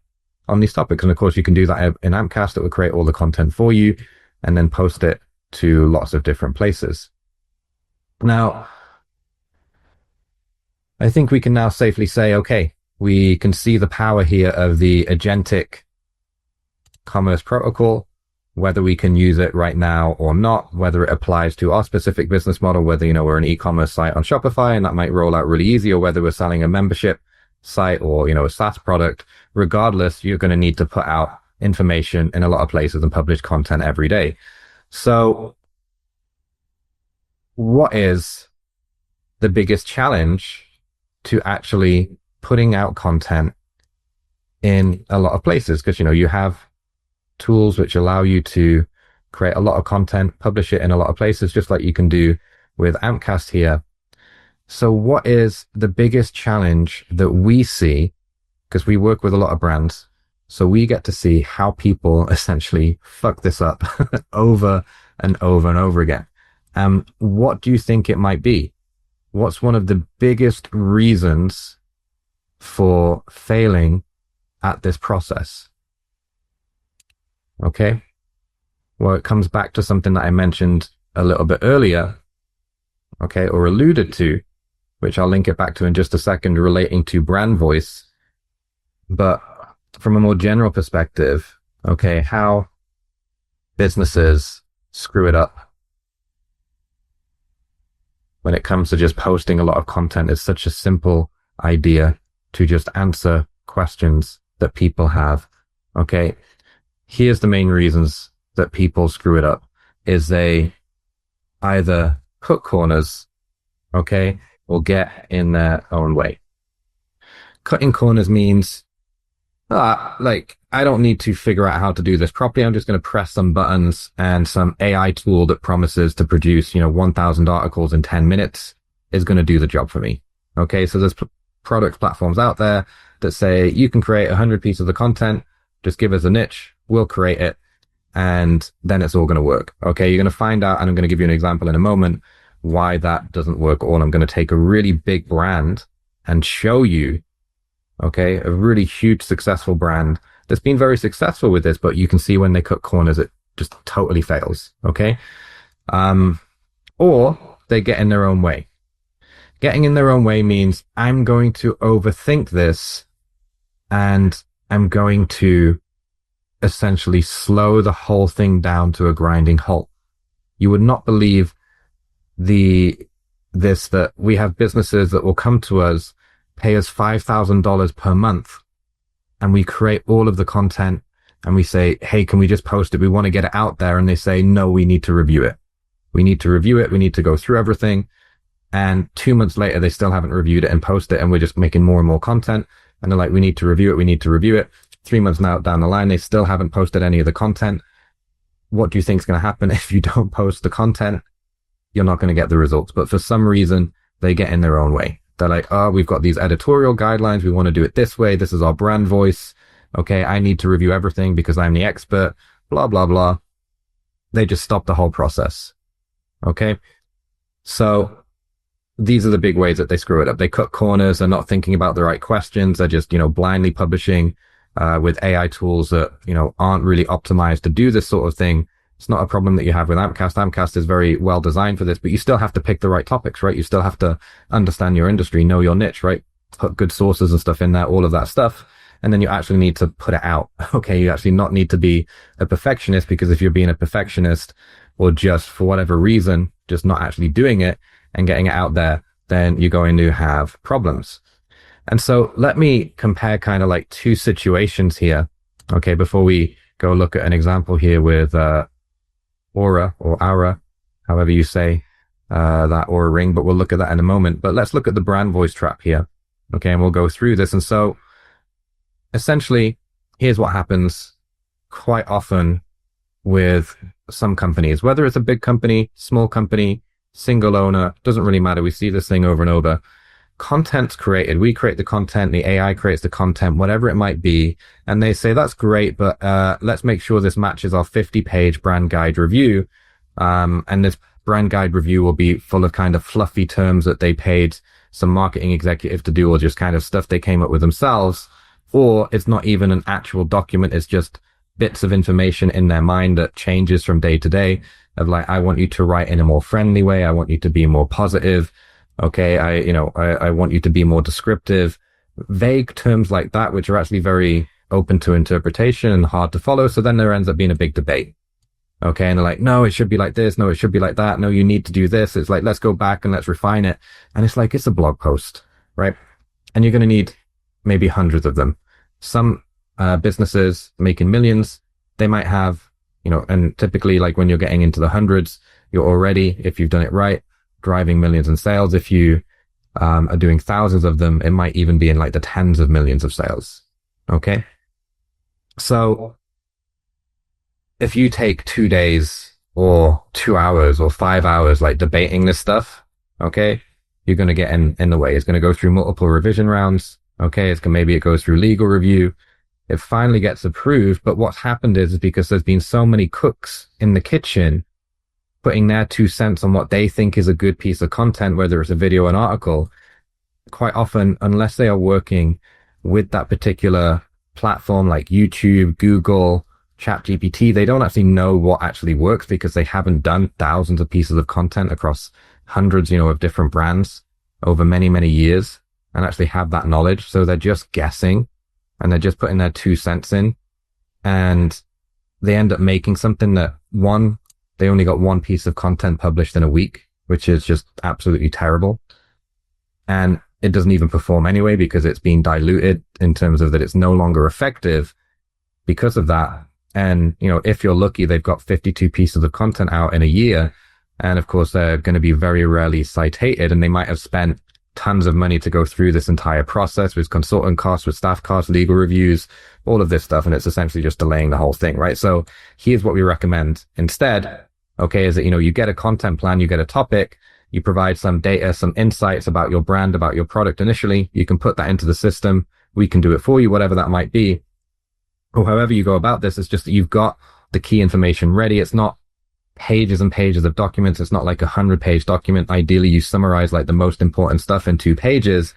on these topics. And of course, you can do that in Ampcast. It will create all the content for you and then post it to lots of different places. Now, I think we can now safely say, okay, we can see the power here of the agentic commerce protocol, whether we can use it right now or not, whether it applies to our specific business model, whether, we're an e-commerce site on Shopify and that might roll out really easy, or whether we're selling a membership site or, a SaaS product. Regardless, you're going to need to put out information in a lot of places and publish content every day. So what is the biggest challenge to actually putting out content in a lot of places? Because, you have tools which allow you to create a lot of content, publish it in a lot of places, just like you can do with Ampcast here. So what is the biggest challenge that we see? Because we work with a lot of brands, so we get to see how people essentially fuck this up over and over and over again. What do you think it might be? What's one of the biggest reasons for failing at this process? Okay. Well, it comes back to something that I mentioned a little bit earlier, okay, or alluded to, which I'll link it back to in just a second, relating to brand voice. But from a more general perspective, okay, how businesses screw it up when it comes to just posting a lot of content is such a simple idea to just answer questions that people have. Okay. Here's the main reasons that people screw it up is they either cut corners, okay, or get in their own way. Cutting corners means, I don't need to figure out how to do this properly. I'm just going to press some buttons and some AI tool that promises to produce, 1,000 articles in 10 minutes is going to do the job for me. Okay. So there's product platforms out there that say you can create 100 pieces of content. Just give us a niche. We'll create it. And then it's all going to work. Okay. You're going to find out, and I'm going to give you an example in a moment, why that doesn't work at all. I'm going to take a really big brand and show you, okay, a really huge successful brand that's been very successful with this, but you can see when they cut corners, it just totally fails. Okay. Or they get in their own way. Getting in their own way means I'm going to overthink this and I'm going to essentially slow the whole thing down to a grinding halt. You would not believe that we have businesses that will come to us, pay us $5,000 per month, and we create all of the content and we say, hey, can we just post it? We want to get it out there. And they say, no, we need to review it. We need to review it. We need to go through everything. And 2 months later, they still haven't reviewed it and posted it. And we're just making more and more content. And they're like, we need to review it. We need to review it. 3 months now down the line, they still haven't posted any of the content. What do you think is going to happen if you don't post the content? You're not going to get the results. But for some reason, they get in their own way. They're like, oh, we've got these editorial guidelines. We want to do it this way. This is our brand voice. Okay, I need to review everything because I'm the expert. Blah, blah, blah. They just stop the whole process. Okay. So these are the big ways that they screw it up. They cut corners. They're not thinking about the right questions. They're just, blindly publishing, with AI tools that, aren't really optimized to do this sort of thing. It's not a problem that you have with Ampcast. Ampcast is very well designed for this, but you still have to pick the right topics, right? You still have to understand your industry, know your niche, right? Put good sources and stuff in there, all of that stuff. And then you actually need to put it out. Okay. You actually not need to be a perfectionist, because if you're being a perfectionist or just for whatever reason, just not actually doing it and getting it out there, then you're going to have problems. And so let me compare kind of like two situations here. Okay. Before we go look at an example here with, Aura or Aura, however you say, that Aura ring, but we'll look at that in a moment. But let's look at the brand voice trap here. Okay. And we'll go through this. And so essentially, here's what happens quite often with some companies, whether it's a big company, small company, single owner, doesn't really matter. We see this thing over and over. Content's created. We create the content. The AI creates the content, whatever it might be. And they say, that's great, but let's make sure this matches our 50-page brand guide review. And this brand guide review will be full of kind of fluffy terms that they paid some marketing executive to do, or just kind of stuff they came up with themselves. Or it's not even an actual document. It's just bits of information in their mind that changes from day to day, of like, I want you to write in a more friendly way. I want you to be more positive. Okay. I want you to be more descriptive, vague terms like that, which are actually very open to interpretation and hard to follow. So then there ends up being a big debate. Okay. And they're like, no, it should be like this. No, it should be like that. No, you need to do this. It's like, let's go back and let's refine it. And it's like, it's a blog post, right? And you're going to need maybe hundreds of them. Some businesses making millions, they might have, and typically like when you're getting into the hundreds, you're already, if you've done it right, driving millions in sales. If you are doing thousands of them, it might even be in like the tens of millions of sales. Okay. So if you take 2 days or 2 hours or 5 hours, like debating this stuff, okay, you're going to get in the way. It's going to go through multiple revision rounds. Okay. Maybe it goes through legal review. It finally gets approved. But what's happened is because there's been so many cooks in the kitchen putting their 2 cents on what they think is a good piece of content, whether it's a video or an article, quite often, unless they are working with that particular platform like YouTube, Google, ChatGPT, they don't actually know what actually works, because they haven't done thousands of pieces of content across hundreds, of different brands over many, many years, and actually have that knowledge. So they're just guessing, and they're just putting their 2 cents in, and they end up making something that they only got one piece of content published in a week, which is just absolutely terrible. And it doesn't even perform anyway, because it's been diluted in terms of that it's no longer effective because of that. And, if you're lucky, they've got 52 pieces of content out in a year. And of course, they're going to be very rarely cited, and they might have spent tons of money to go through this entire process with consultant costs, with staff costs, legal reviews, all of this stuff. And it's essentially just delaying the whole thing, right? So here's what we recommend instead. Okay. Is that, you get a content plan, you get a topic, you provide some data, some insights about your brand, about your product initially. You can put that into the system. We can do it for you, whatever that might be. Or however you go about this, it's just that you've got the key information ready. It's not pages and pages of documents. It's not like 100-page document. Ideally, you summarize like the most important stuff in 2 pages,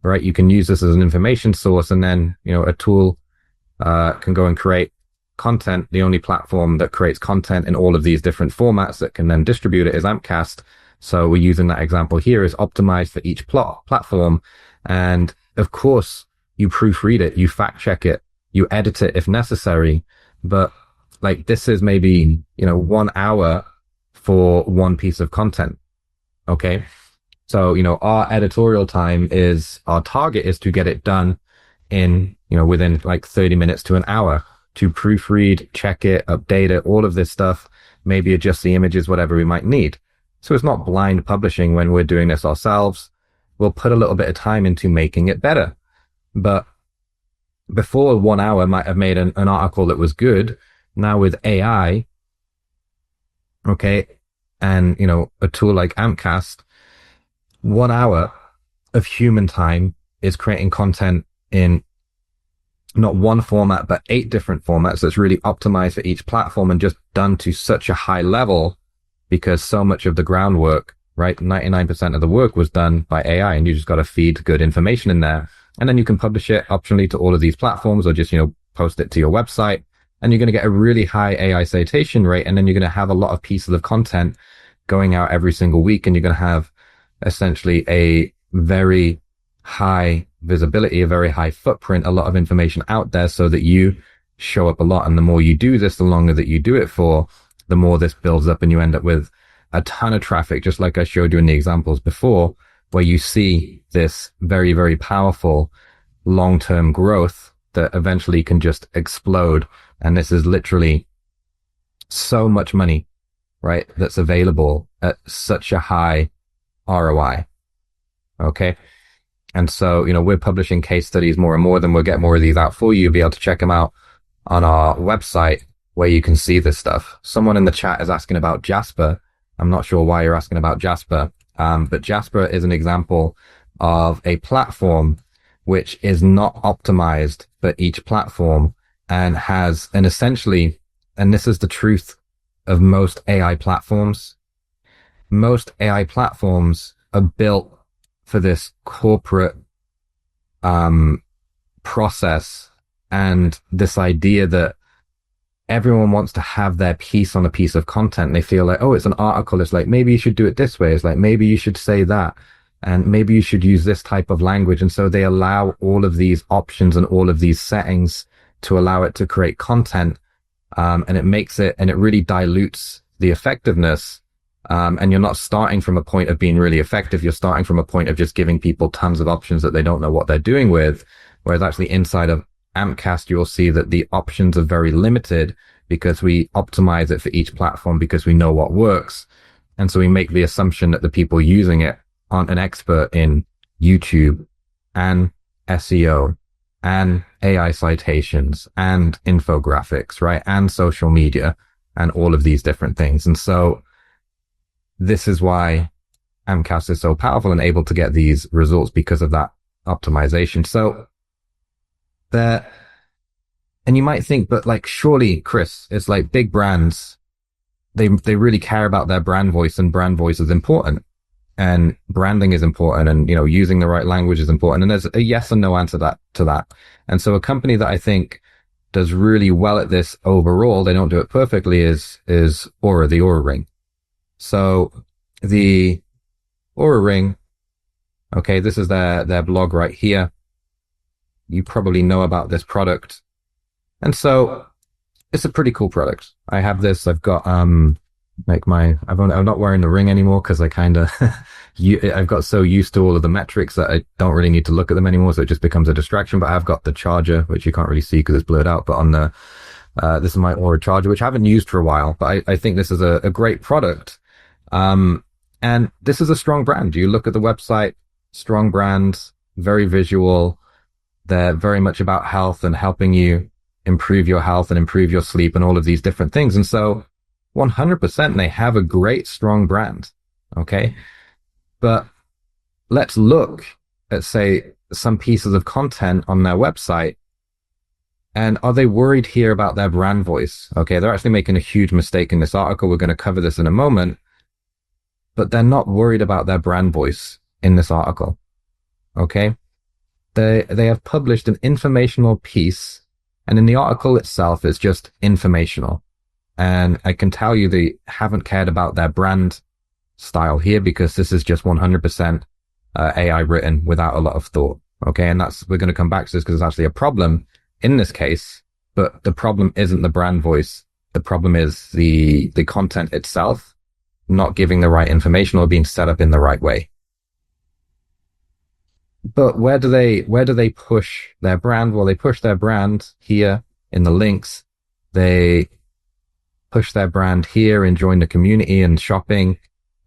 right? You can use this as an information source, and then, a tool can go and create content. The only platform that creates content in all of these different formats that can then distribute it is Ampcast. So we're using that example here is optimized for each platform. And of course, you proofread it, you fact check it, you edit it if necessary. But like, this is maybe, 1 hour for one piece of content. Okay. So, our editorial time our target is to get it done in, within like 30 minutes to an hour, to proofread, check it, update it, all of this stuff, maybe adjust the images, whatever we might need. So it's not blind publishing when we're doing this ourselves. We'll put a little bit of time into making it better. But before 1 hour might have made an article that was good. Now with AI, okay, and, a tool like Ampcast, 1 hour of human time is creating content in not one format, but 8 different formats that's really optimized for each platform, and just done to such a high level, because so much of the groundwork, right? 99% of the work was done by AI, and you just got to feed good information in there. And then you can publish it optionally to all of these platforms, or just, post it to your website, and you're going to get a really high AI citation rate. And then you're going to have a lot of pieces of content going out every single week. And you're going to have essentially a very high visibility, a very high footprint, a lot of information out there so that you show up a lot. And the more you do this, the longer that you do it for, the more this builds up, and you end up with a ton of traffic, just like I showed you in the examples before, where you see this very, very powerful long-term growth that eventually can just explode. And this is literally so much money, right? That's available at such a high ROI. Okay. And so, we're publishing case studies more and more. Then we'll get more of these out for you. You'll be able to check them out on our website where you can see this stuff. Someone in the chat is asking about Jasper. I'm not sure why you're asking about Jasper. But Jasper is an example of a platform which is not optimized for each platform, and essentially, and this is the truth of most AI platforms. Most AI platforms are built for this corporate process, and this idea that everyone wants to have their piece on a piece of content. They feel like, oh, it's an article. It's like, maybe you should do it this way. It's like, maybe you should say that. And maybe you should use this type of language. And so they allow all of these options and all of these settings to allow it to create content. And it really dilutes the effectiveness. And you're not starting from a point of being really effective. You're starting from a point of just giving people tons of options that they don't know what they're doing with. Whereas actually inside of Ampcast, you'll see that the options are very limited because we optimize it for each platform because we know what works. And so we make the assumption that the people using it aren't an expert in YouTube and SEO and AI citations and infographics, right? And social media and all of these different things. And so this is why Ampcast is so powerful and able to get these results because of that optimization. So and you might think, but like, surely, Chris, it's like big brands, they really care about their brand voice, and brand voice is important, and branding is important, and, using the right language is important. And there's a yes and no answer to that. And so a company that I think does really well at this overall, they don't do it perfectly, is Aura, the Aura Ring. So the Aura Ring, okay, this is their blog right here. You probably know about this product. And so it's a pretty cool product. I have this. I've got, I'm not wearing the ring anymore because I've got so used to all of the metrics that I don't really need to look at them anymore. So it just becomes a distraction. But I've got the charger, which you can't really see because it's blurred out. But on this is my Aura charger, which I haven't used for a while. But I think this is a great product. And this is a strong brand. You look at the website, strong brand, very visual. They're very much about health and helping you improve your health and improve your sleep and all of these different things. And so 100% they have a great, strong brand. Okay. But let's look at, say, some pieces of content on their website. And are they worried here about their brand voice? Okay. They're actually making a huge mistake in this article. We're going to cover this in a moment, but they're not worried about their brand voice in this article. Okay. They have published an informational piece, and in the article itself, it's just informational. And I can tell you they haven't cared about their brand style here, because this is just 100% AI written without a lot of thought. Okay. And we're going to come back to this because it's actually a problem in this case, but the problem isn't the brand voice. The problem is the content itself not giving the right information or being set up in the right way. But where do they push their brand? Well, they push their brand here in the links. They push their brand here and join the community and shopping.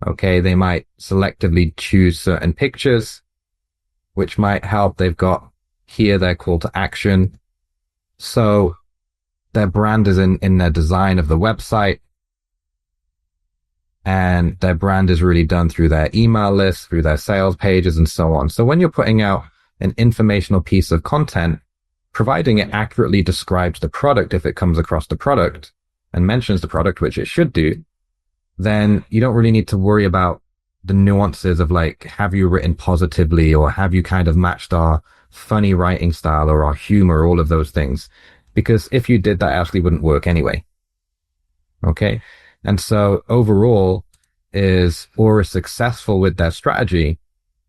Okay. They might selectively choose certain pictures, which might help. They've got here their call to action. So their brand is in their design of the website. And their brand is really done through their email list, through their sales pages, and so on. So when you're putting out an informational piece of content, providing it accurately describes the product, if it comes across the product and mentions the product, which it should do, then you don't really need to worry about the nuances of like, have you written positively, or have you kind of matched our funny writing style or our humor, all of those things. Because if you did, that actually wouldn't work anyway. Okay. And so overall, is Aura successful with their strategy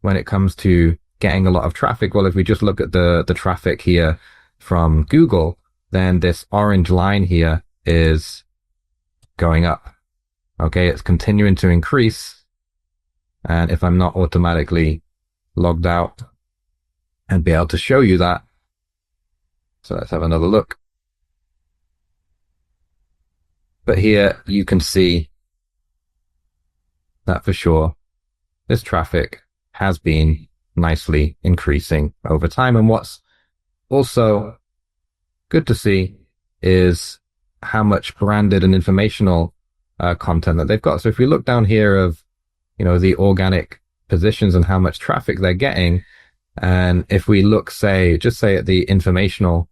when it comes to getting a lot of traffic? Well, if we just look at the traffic here from Google, then this orange line here is going up. Okay. It's continuing to increase. And if I'm not automatically logged out and be able to show you that, so let's have another look. But here you can see that for sure, this traffic has been nicely increasing over time. And what's also good to see is how much branded and informational content that they've got. So if we look down here of, the organic positions and how much traffic they're getting, and if we look, just say at the informational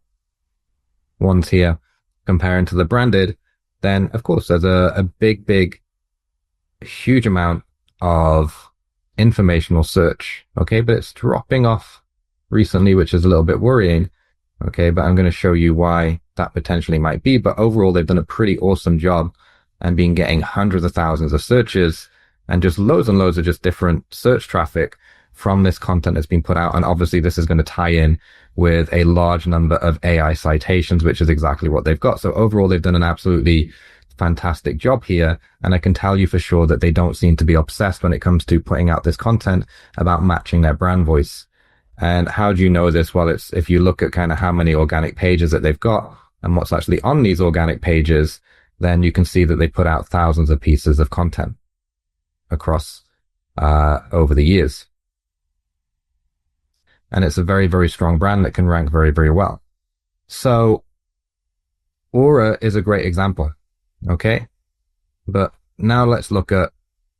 ones here, comparing to the branded, then of course there's a big, huge amount of informational search. Okay. But it's dropping off recently, which is a little bit worrying. Okay. But I'm going to show you why that potentially might be. But overall, they've done a pretty awesome job and been getting hundreds of thousands of searches and just loads and loads of just different search traffic from this content that's been put out. And obviously this is going to tie in with a large number of AI citations, which is exactly what they've got. So overall, they've done an absolutely fantastic job here. And I can tell you for sure that they don't seem to be obsessed when it comes to putting out this content about matching their brand voice. And how do you know this? Well, it's if you look at kind of how many organic pages that they've got and what's actually on these organic pages, then you can see that they put out thousands of pieces of content across over the years. And it's a very, very strong brand that can rank very, very well. So Aura is a great example. Okay. But now let's look at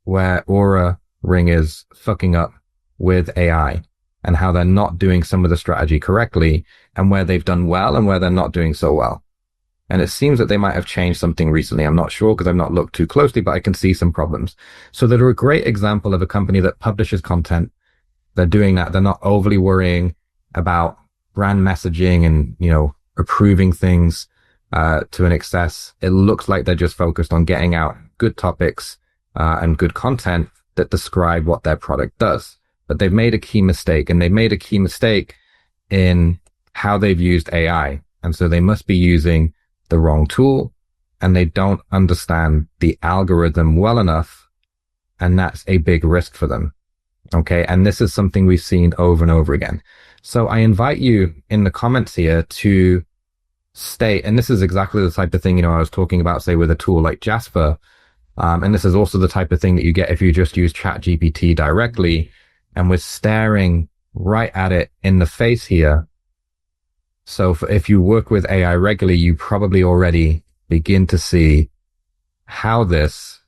where Aura Ring is fucking up with AI and how they're not doing some of the strategy correctly and where they've done well and where they're not doing so well. And it seems that they might have changed something recently. I'm not sure because I've not looked too closely, but I can see some problems. So they're a great example of a company that publishes content. They're doing that. They're not overly worrying about brand messaging and, approving things to an excess. It looks like they're just focused on getting out good topics and good content that describe what their product does. But they've made a key mistake, and they've made a key mistake in how they've used AI. And so they must be using the wrong tool, and they don't understand the algorithm well enough. And that's a big risk for them. Okay. And this is something we've seen over and over again. So I invite you in the comments here to state, and this is exactly the type of thing, I was talking about, say, with a tool like Jasper. And this is also the type of thing that you get if you just use ChatGPT directly, and we're staring right at it in the face here. So if you work with AI regularly, you probably already begin to see how this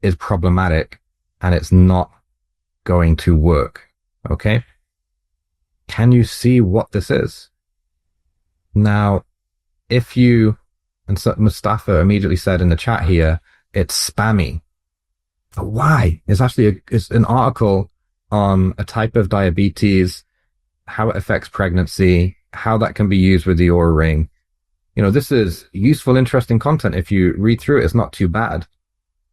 is problematic and it's not going to work. Okay. Can you see what this is? Now, and so Mustafa immediately said in the chat here, it's spammy. But why? It's actually it's an article on a type of diabetes, how it affects pregnancy, how that can be used with the Aura Ring. This is useful, interesting content. If you read through it, it's not too bad.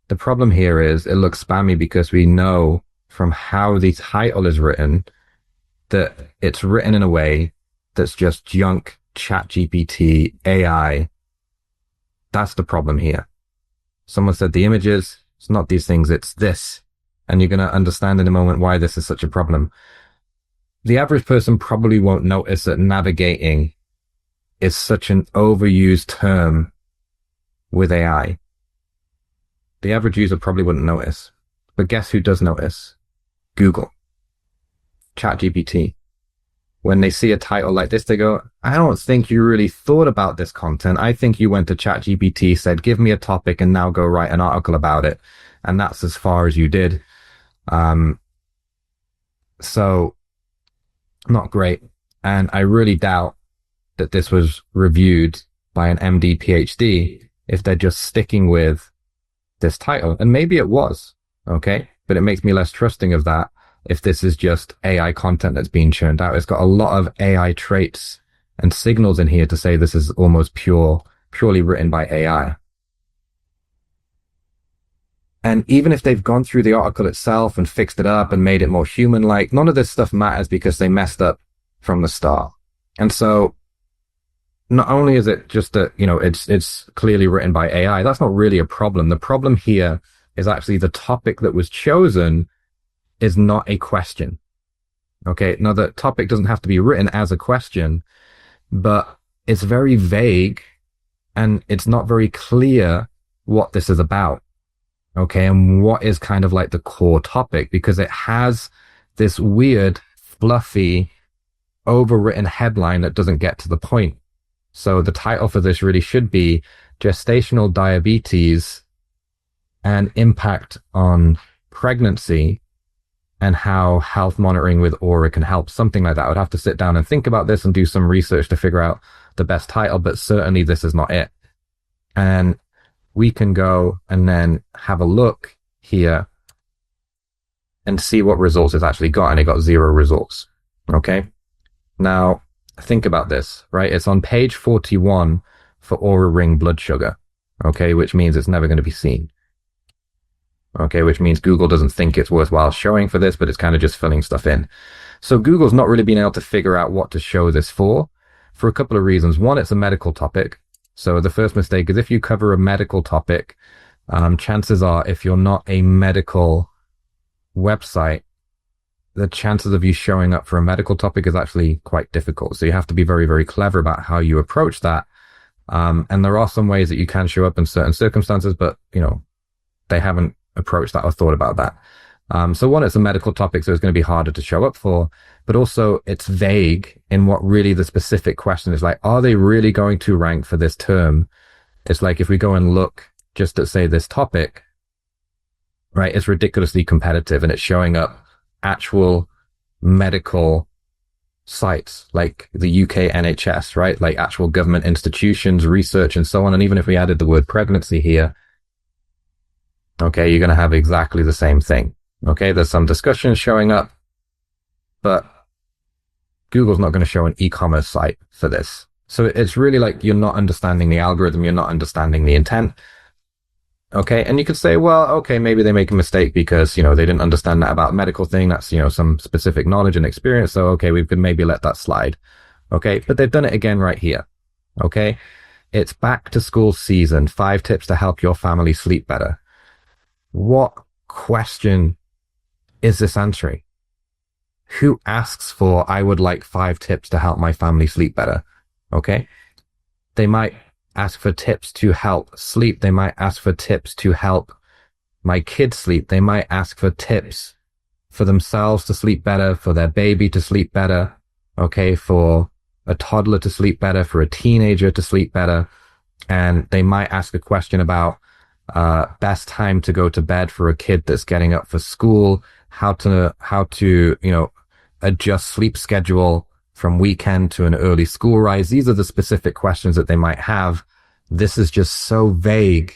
The problem here is it looks spammy because we know from how the title is written that it's written in a way that's just junk ChatGPT AI. That's the problem here. Someone said the images, it's not these things, it's this. And you're going to understand in a moment why this is such a problem. The average person probably won't notice that navigating is such an overused term with AI. The average user probably wouldn't notice. But guess who does notice? Google. ChatGPT. When they see a title like this, they go, I don't think you really thought about this content. I think you went to ChatGPT, said, give me a topic and now go write an article about it. And that's as far as you did. So not great. And I really doubt that this was reviewed by an MD PhD if they're just sticking with this title. And maybe it was. Okay. but it makes me less trusting of that if this is just AI content that's being churned out. It's got a lot of AI traits and signals in here to say this is almost purely written by AI. And even if they've gone through the article itself and fixed it up and made it more human-like, none of this stuff matters because they messed up from the start. And so not only is it just that, it's clearly written by AI, that's not really a problem. The problem here is actually the topic that was chosen is not a question. Okay. Now the topic doesn't have to be written as a question, but it's very vague and it's not very clear what this is about. Okay. And what is kind of like the core topic, because it has this weird, fluffy, overwritten headline that doesn't get to the point. So the title for this really should be Gestational Diabetes and Impact on Pregnancy and How Health Monitoring with Aura Can Help. Something like that. I would have to sit down and think about this and do some research to figure out the best title, but certainly this is not it. And we can go and then have a look here and see what results it's actually got. And it got 0 results. Okay. Now, think about this, right? It's on page 41 for Aura Ring blood sugar, okay, which means it's never going to be seen. Okay, which means Google doesn't think it's worthwhile showing for this, but it's kind of just filling stuff in. So Google's not really been able to figure out what to show this for a couple of reasons. One, it's a medical topic. So the first mistake is if you cover a medical topic, chances are if you're not a medical website, the chances of you showing up for a medical topic is actually quite difficult. So you have to be very, very clever about how you approach that. And there are some ways that you can show up in certain circumstances, but, they haven't approached that or thought about that. So one, it's a medical topic, so it's going to be harder to show up for, but also it's vague in what really the specific question is. Like, are they really going to rank for this term? It's like if we go and look just at, say, this topic, right, it's ridiculously competitive and it's showing up actual medical sites like the UK NHS, right? Like actual government institutions, research, and so on. And even if we added the word pregnancy here, okay, you're going to have exactly the same thing. Okay, there's some discussion showing up, but Google's not going to show an e-commerce site for this. So it's really like you're not understanding the algorithm, you're not understanding the intent. Okay, and you could say, well, okay, maybe they make a mistake because, they didn't understand that about medical thing. That's, some specific knowledge and experience. So, okay, we could maybe let that slide. Okay, but they've done it again right here. Okay, it's back to school season, 5 tips to help your family sleep better. What question is this answering? Who asks for, I would like 5 tips to help my family sleep better? Okay, they might ask for tips to help sleep. They might ask for tips to help my kids sleep. They might ask for tips for themselves to sleep better, for their baby to sleep better, okay, for a toddler to sleep better, for a teenager to sleep better. And they might ask a question about best time to go to bed for a kid that's getting up for school, how to adjust sleep schedule from weekend to an early school rise. These are the specific questions that they might have. This is just so vague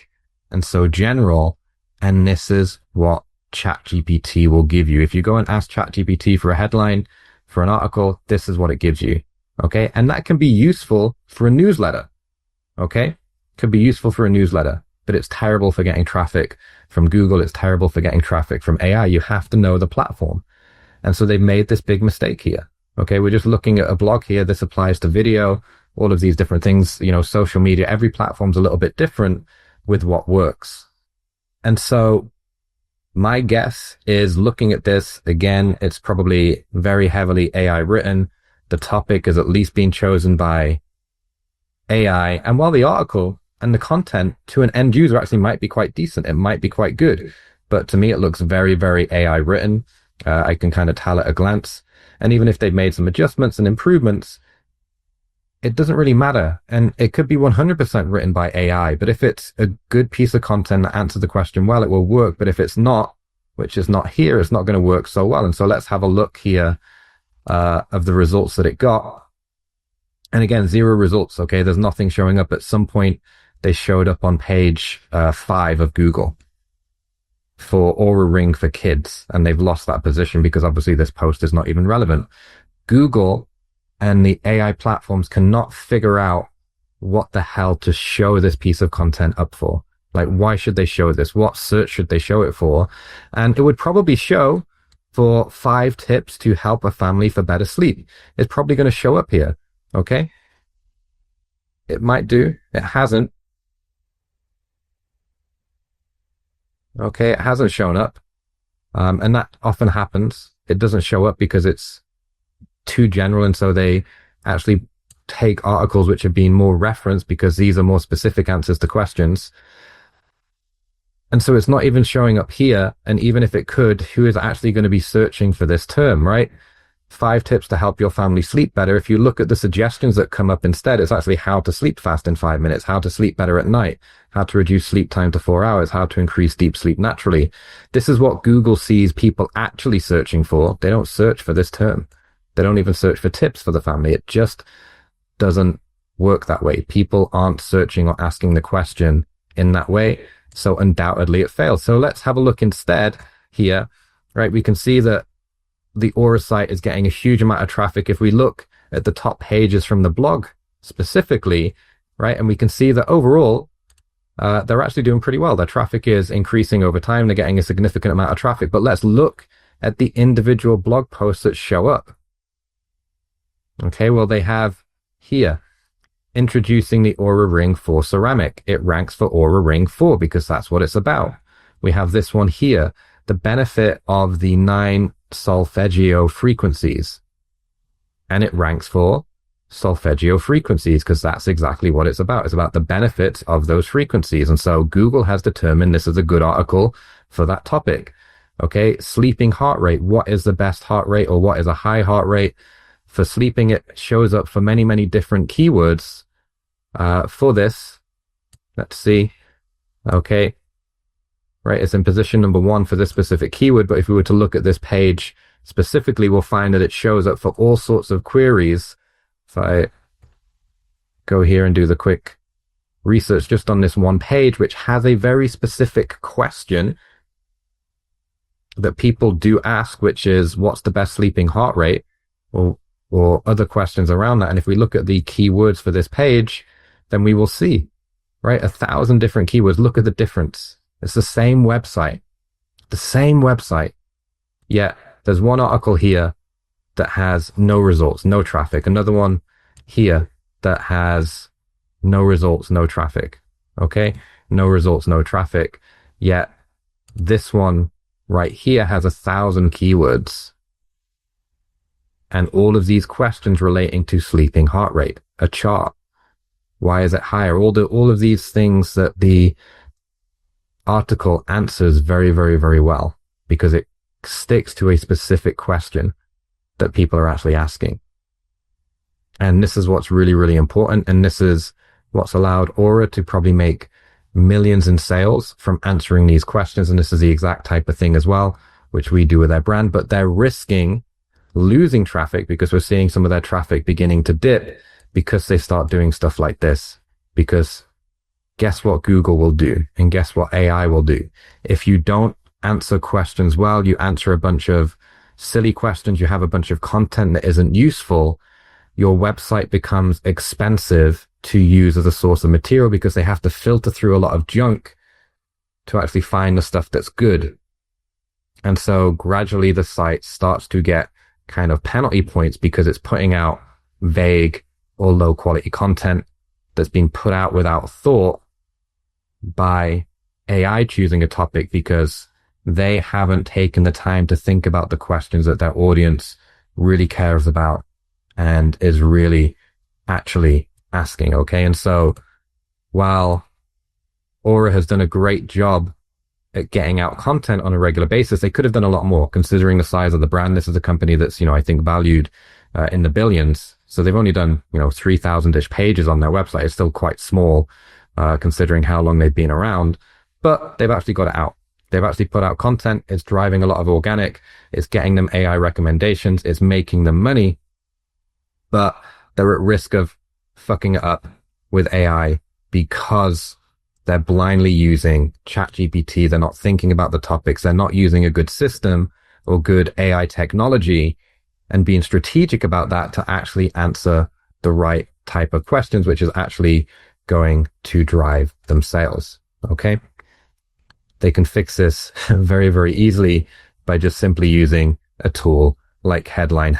and so general. And this is what ChatGPT will give you. If you go and ask ChatGPT for a headline for an article, this is what it gives you. Okay. And that can be useful for a newsletter. Okay. Could be useful for a newsletter, but it's terrible for getting traffic from Google. It's terrible for getting traffic from AI. You have to know the platform. And so they've made this big mistake here. Okay, we're just looking at a blog here. This applies to video, all of these different things, social media. Every platform's a little bit different with what works. And so my guess is looking at this, again, it's probably very heavily AI written. The topic is at least being chosen by AI. And while the article and the content to an end user actually might be quite decent, it might be quite good. But to me, it looks very, very AI written. I can kind of tell at a glance. And even if they've made some adjustments and improvements, it doesn't really matter. And it could be 100% written by AI. But if it's a good piece of content that answers the question well, it will work. But if it's not, which is not here, it's not going to work so well. And so let's have a look here of the results that it got. And again, 0 results. Okay, there's nothing showing up. At some point, they showed up on page 5 of Google. for Aura Ring for kids, and they've lost that position because obviously this post is not even relevant. Google and the AI platforms cannot figure out what the hell to show this piece of content up for. Like, why should they show this? What search should they show it for? And it would probably show for 5 tips to help a family for better sleep. It's probably going to show up here. Okay. It might do. It hasn't. Okay. It hasn't shown up. And that often happens. It doesn't show up because it's too general. And so they actually take articles which have been more referenced because these are more specific answers to questions. And so it's not even showing up here. And even if it could, who is actually going to be searching for this term, right? 5 tips to help your family sleep better. If you look at the suggestions that come up instead, it's actually how to sleep fast in 5 minutes, how to sleep better at night, how to reduce sleep time to 4 hours, how to increase deep sleep naturally. This is what Google sees people actually searching for. They don't search for this term. They don't even search for tips for the family. It just doesn't work that way. People aren't searching or asking the question in that way. So undoubtedly it fails. So let's have a look instead here, right? We can see that the Aura site is getting a huge amount of traffic. If we look at the top pages from the blog specifically, right? And we can see that overall, they're actually doing pretty well. Their traffic is increasing over time. They're getting a significant amount of traffic, but let's look at the individual blog posts that show up. Okay, well, they have here, introducing the Aura Ring for ceramic. It ranks for Aura Ring 4 because that's what it's about. We have this one here, the benefit of the 9 solfeggio frequencies. And it ranks for solfeggio frequencies because that's exactly what it's about. It's about the benefits of those frequencies. And so Google has determined this is a good article for that topic. Okay, sleeping heart rate. What is the best heart rate, or what is a high heart rate? For sleeping, it shows up for many, many different keywords for this. Let's see. Okay. Right, it's in position number 1 for this specific keyword, but if we were to look at this page specifically, we'll find that it shows up for all sorts of queries. If I go here and do the quick research just on this one page, which has a very specific question that people do ask, which is, what's the best sleeping heart rate? Or other questions around that. And if we look at the keywords for this page, then we will see, right, 1,000 different keywords. Look at the difference. It's the same website, yet there's one article here that has no results, no traffic. Another one here that has no results, no traffic. Okay. No results, no traffic. Yet this one right here has 1,000 keywords. And all of these questions relating to sleeping heart rate, a chart. Why is it higher? All of these things that the article answers very, very, very well because it sticks to a specific question that people are actually asking. And this is what's really, really important. And this is what's allowed Aura to probably make millions in sales from answering these questions. And this is the exact type of thing as well, which we do with their brand, but they're risking losing traffic because we're seeing some of their traffic beginning to dip because they start doing stuff like this. Because guess what Google will do, and guess what AI will do? If you don't answer questions well, you answer a bunch of silly questions, you have a bunch of content that isn't useful, your website becomes expensive to use as a source of material because they have to filter through a lot of junk to actually find the stuff that's good. And so gradually the site starts to get kind of penalty points because it's putting out vague or low quality content that's being put out without thought by AI choosing a topic because they haven't taken the time to think about the questions that their audience really cares about and is really actually asking. Okay. And so while Aura has done a great job at getting out content on a regular basis, they could have done a lot more considering the size of the brand. This is a company that's, I think valued in the billions. So they've only done, 3,000-ish pages on their website. It's still quite small, considering how long they've been around, but they've actually got it out. They've actually put out content. It's driving a lot of organic. It's getting them AI recommendations. It's making them money, but they're at risk of fucking it up with AI because They're blindly using ChatGPT. They're not thinking about the topics. They're not using a good system or good AI technology and being strategic about that to actually answer the right type of questions, which is actually going to drive them sales. Okay. They can fix this very, very easily by just simply using a tool like Headline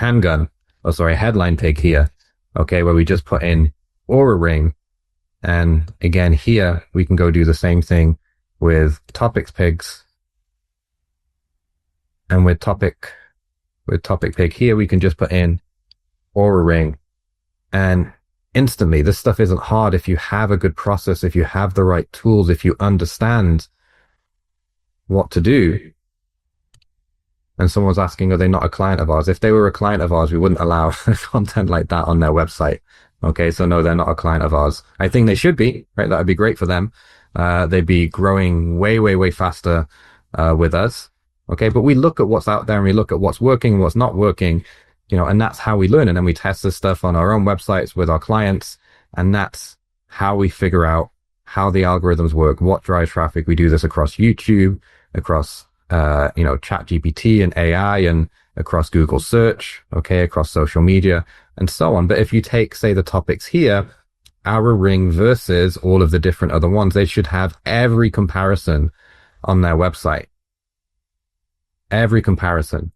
Pig here. Okay. Where we just put in Aura Ring. And again, here we can go do the same thing with Topics Pigs. And with Topic Pig here, we can just put in Aura Ring. And instantly, this stuff isn't hard if you have a good process, if you have the right tools, if you understand what to do. And someone's asking, are they not a client of ours? If they were a client of ours, we wouldn't allow content like that on their website. Okay, so no, they're not a client of ours. I think they should be, right? That would be great for them. They'd be growing way, way, way faster with us. Okay, but we look at what's out there and we look at what's working and what's not working, and that's how we learn. And then we test this stuff on our own websites with our clients. And that's how we figure out how the algorithms work, what drives traffic. We do this across YouTube, across ChatGPT and AI, and across Google search, okay, across social media and so on. But if you take, say, the topics here, Aura Ring versus all of the different other ones, they should have every comparison on their website. Every comparison.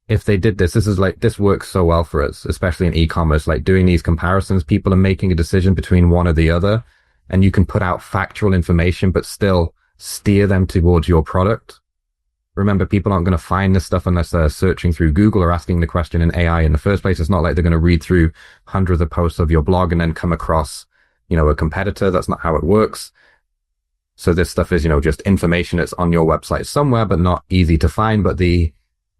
If they did this works so well for us, especially in e-commerce, like doing these comparisons, people are making a decision between one or the other, and you can put out factual information, but still steer them towards your product. Remember, people aren't going to find this stuff unless they're searching through Google or asking the question in AI in the first place. It's not like they're going to read through hundreds of posts of your blog and then come across, a competitor. That's not how it works. So this stuff is, just information that's on your website somewhere, but not easy to find. But the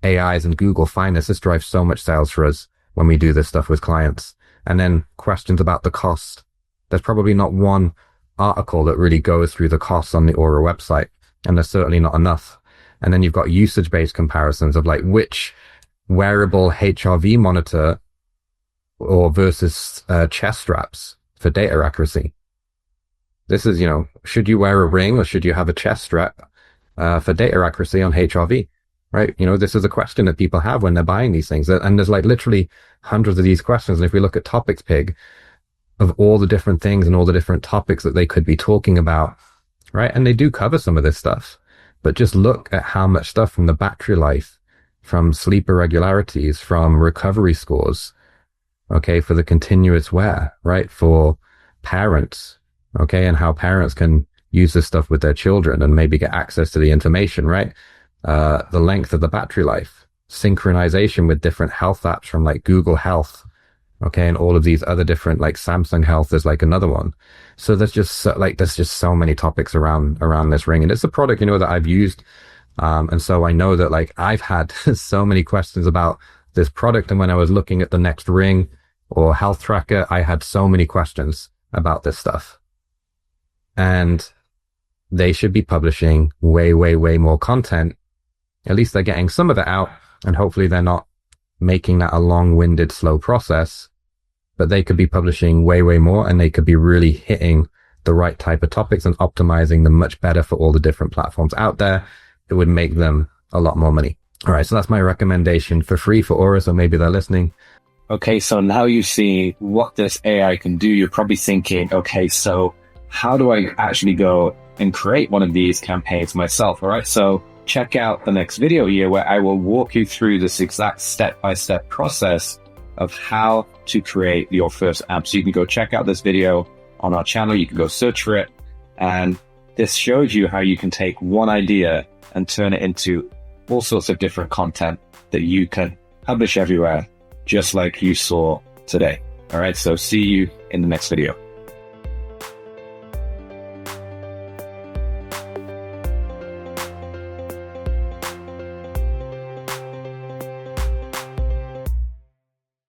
AIs and Google find this. This drives so much sales for us when we do this stuff with clients. And then questions about the cost. There's probably not one article that really goes through the costs on the Aura website, and there's certainly not enough. And then you've got usage-based comparisons of like which wearable HRV monitor or versus chest straps for data accuracy. This is, should you wear a ring or should you have a chest strap for data accuracy on HRV, right? This is a question that people have when they're buying these things. And there's like literally hundreds of these questions. And if we look at Topics Pig, of all the different things and all the different topics that they could be talking about, right? And they do cover some of this stuff, but just look at how much stuff from the battery life, from sleep irregularities, from recovery scores, okay, for the continuous wear, right? For parents, okay, and how parents can use this stuff with their children and maybe get access to the information, right? The length of the battery life, synchronization with different health apps from like Google Health, okay, and all of these other different, like Samsung Health is like another one. So there's just so many topics around this ring, and it's a product, that I've used. And so I know that like I've had so many questions about this product. And when I was looking at the next ring or health tracker, I had so many questions about this stuff. And they should be publishing way, way, way more content. At least they're getting some of it out, and hopefully they're not making that a long-winded, slow process. But they could be publishing way, way more, and they could be really hitting the right type of topics and optimizing them much better for all the different platforms out there. It would make them a lot more money. All right, so that's my recommendation for free for Aura, so maybe they're listening. Okay, so now you see what this AI can do. You're probably thinking, okay, so how do I actually go and create one of these campaigns myself? All right, so check out the next video here where I will walk you through this exact step-by-step process of how to create your first app. So you can go check out this video on our channel. You can go search for it. And this shows you how you can take one idea and turn it into all sorts of different content that you can publish everywhere, just like you saw today. All right, so see you in the next video.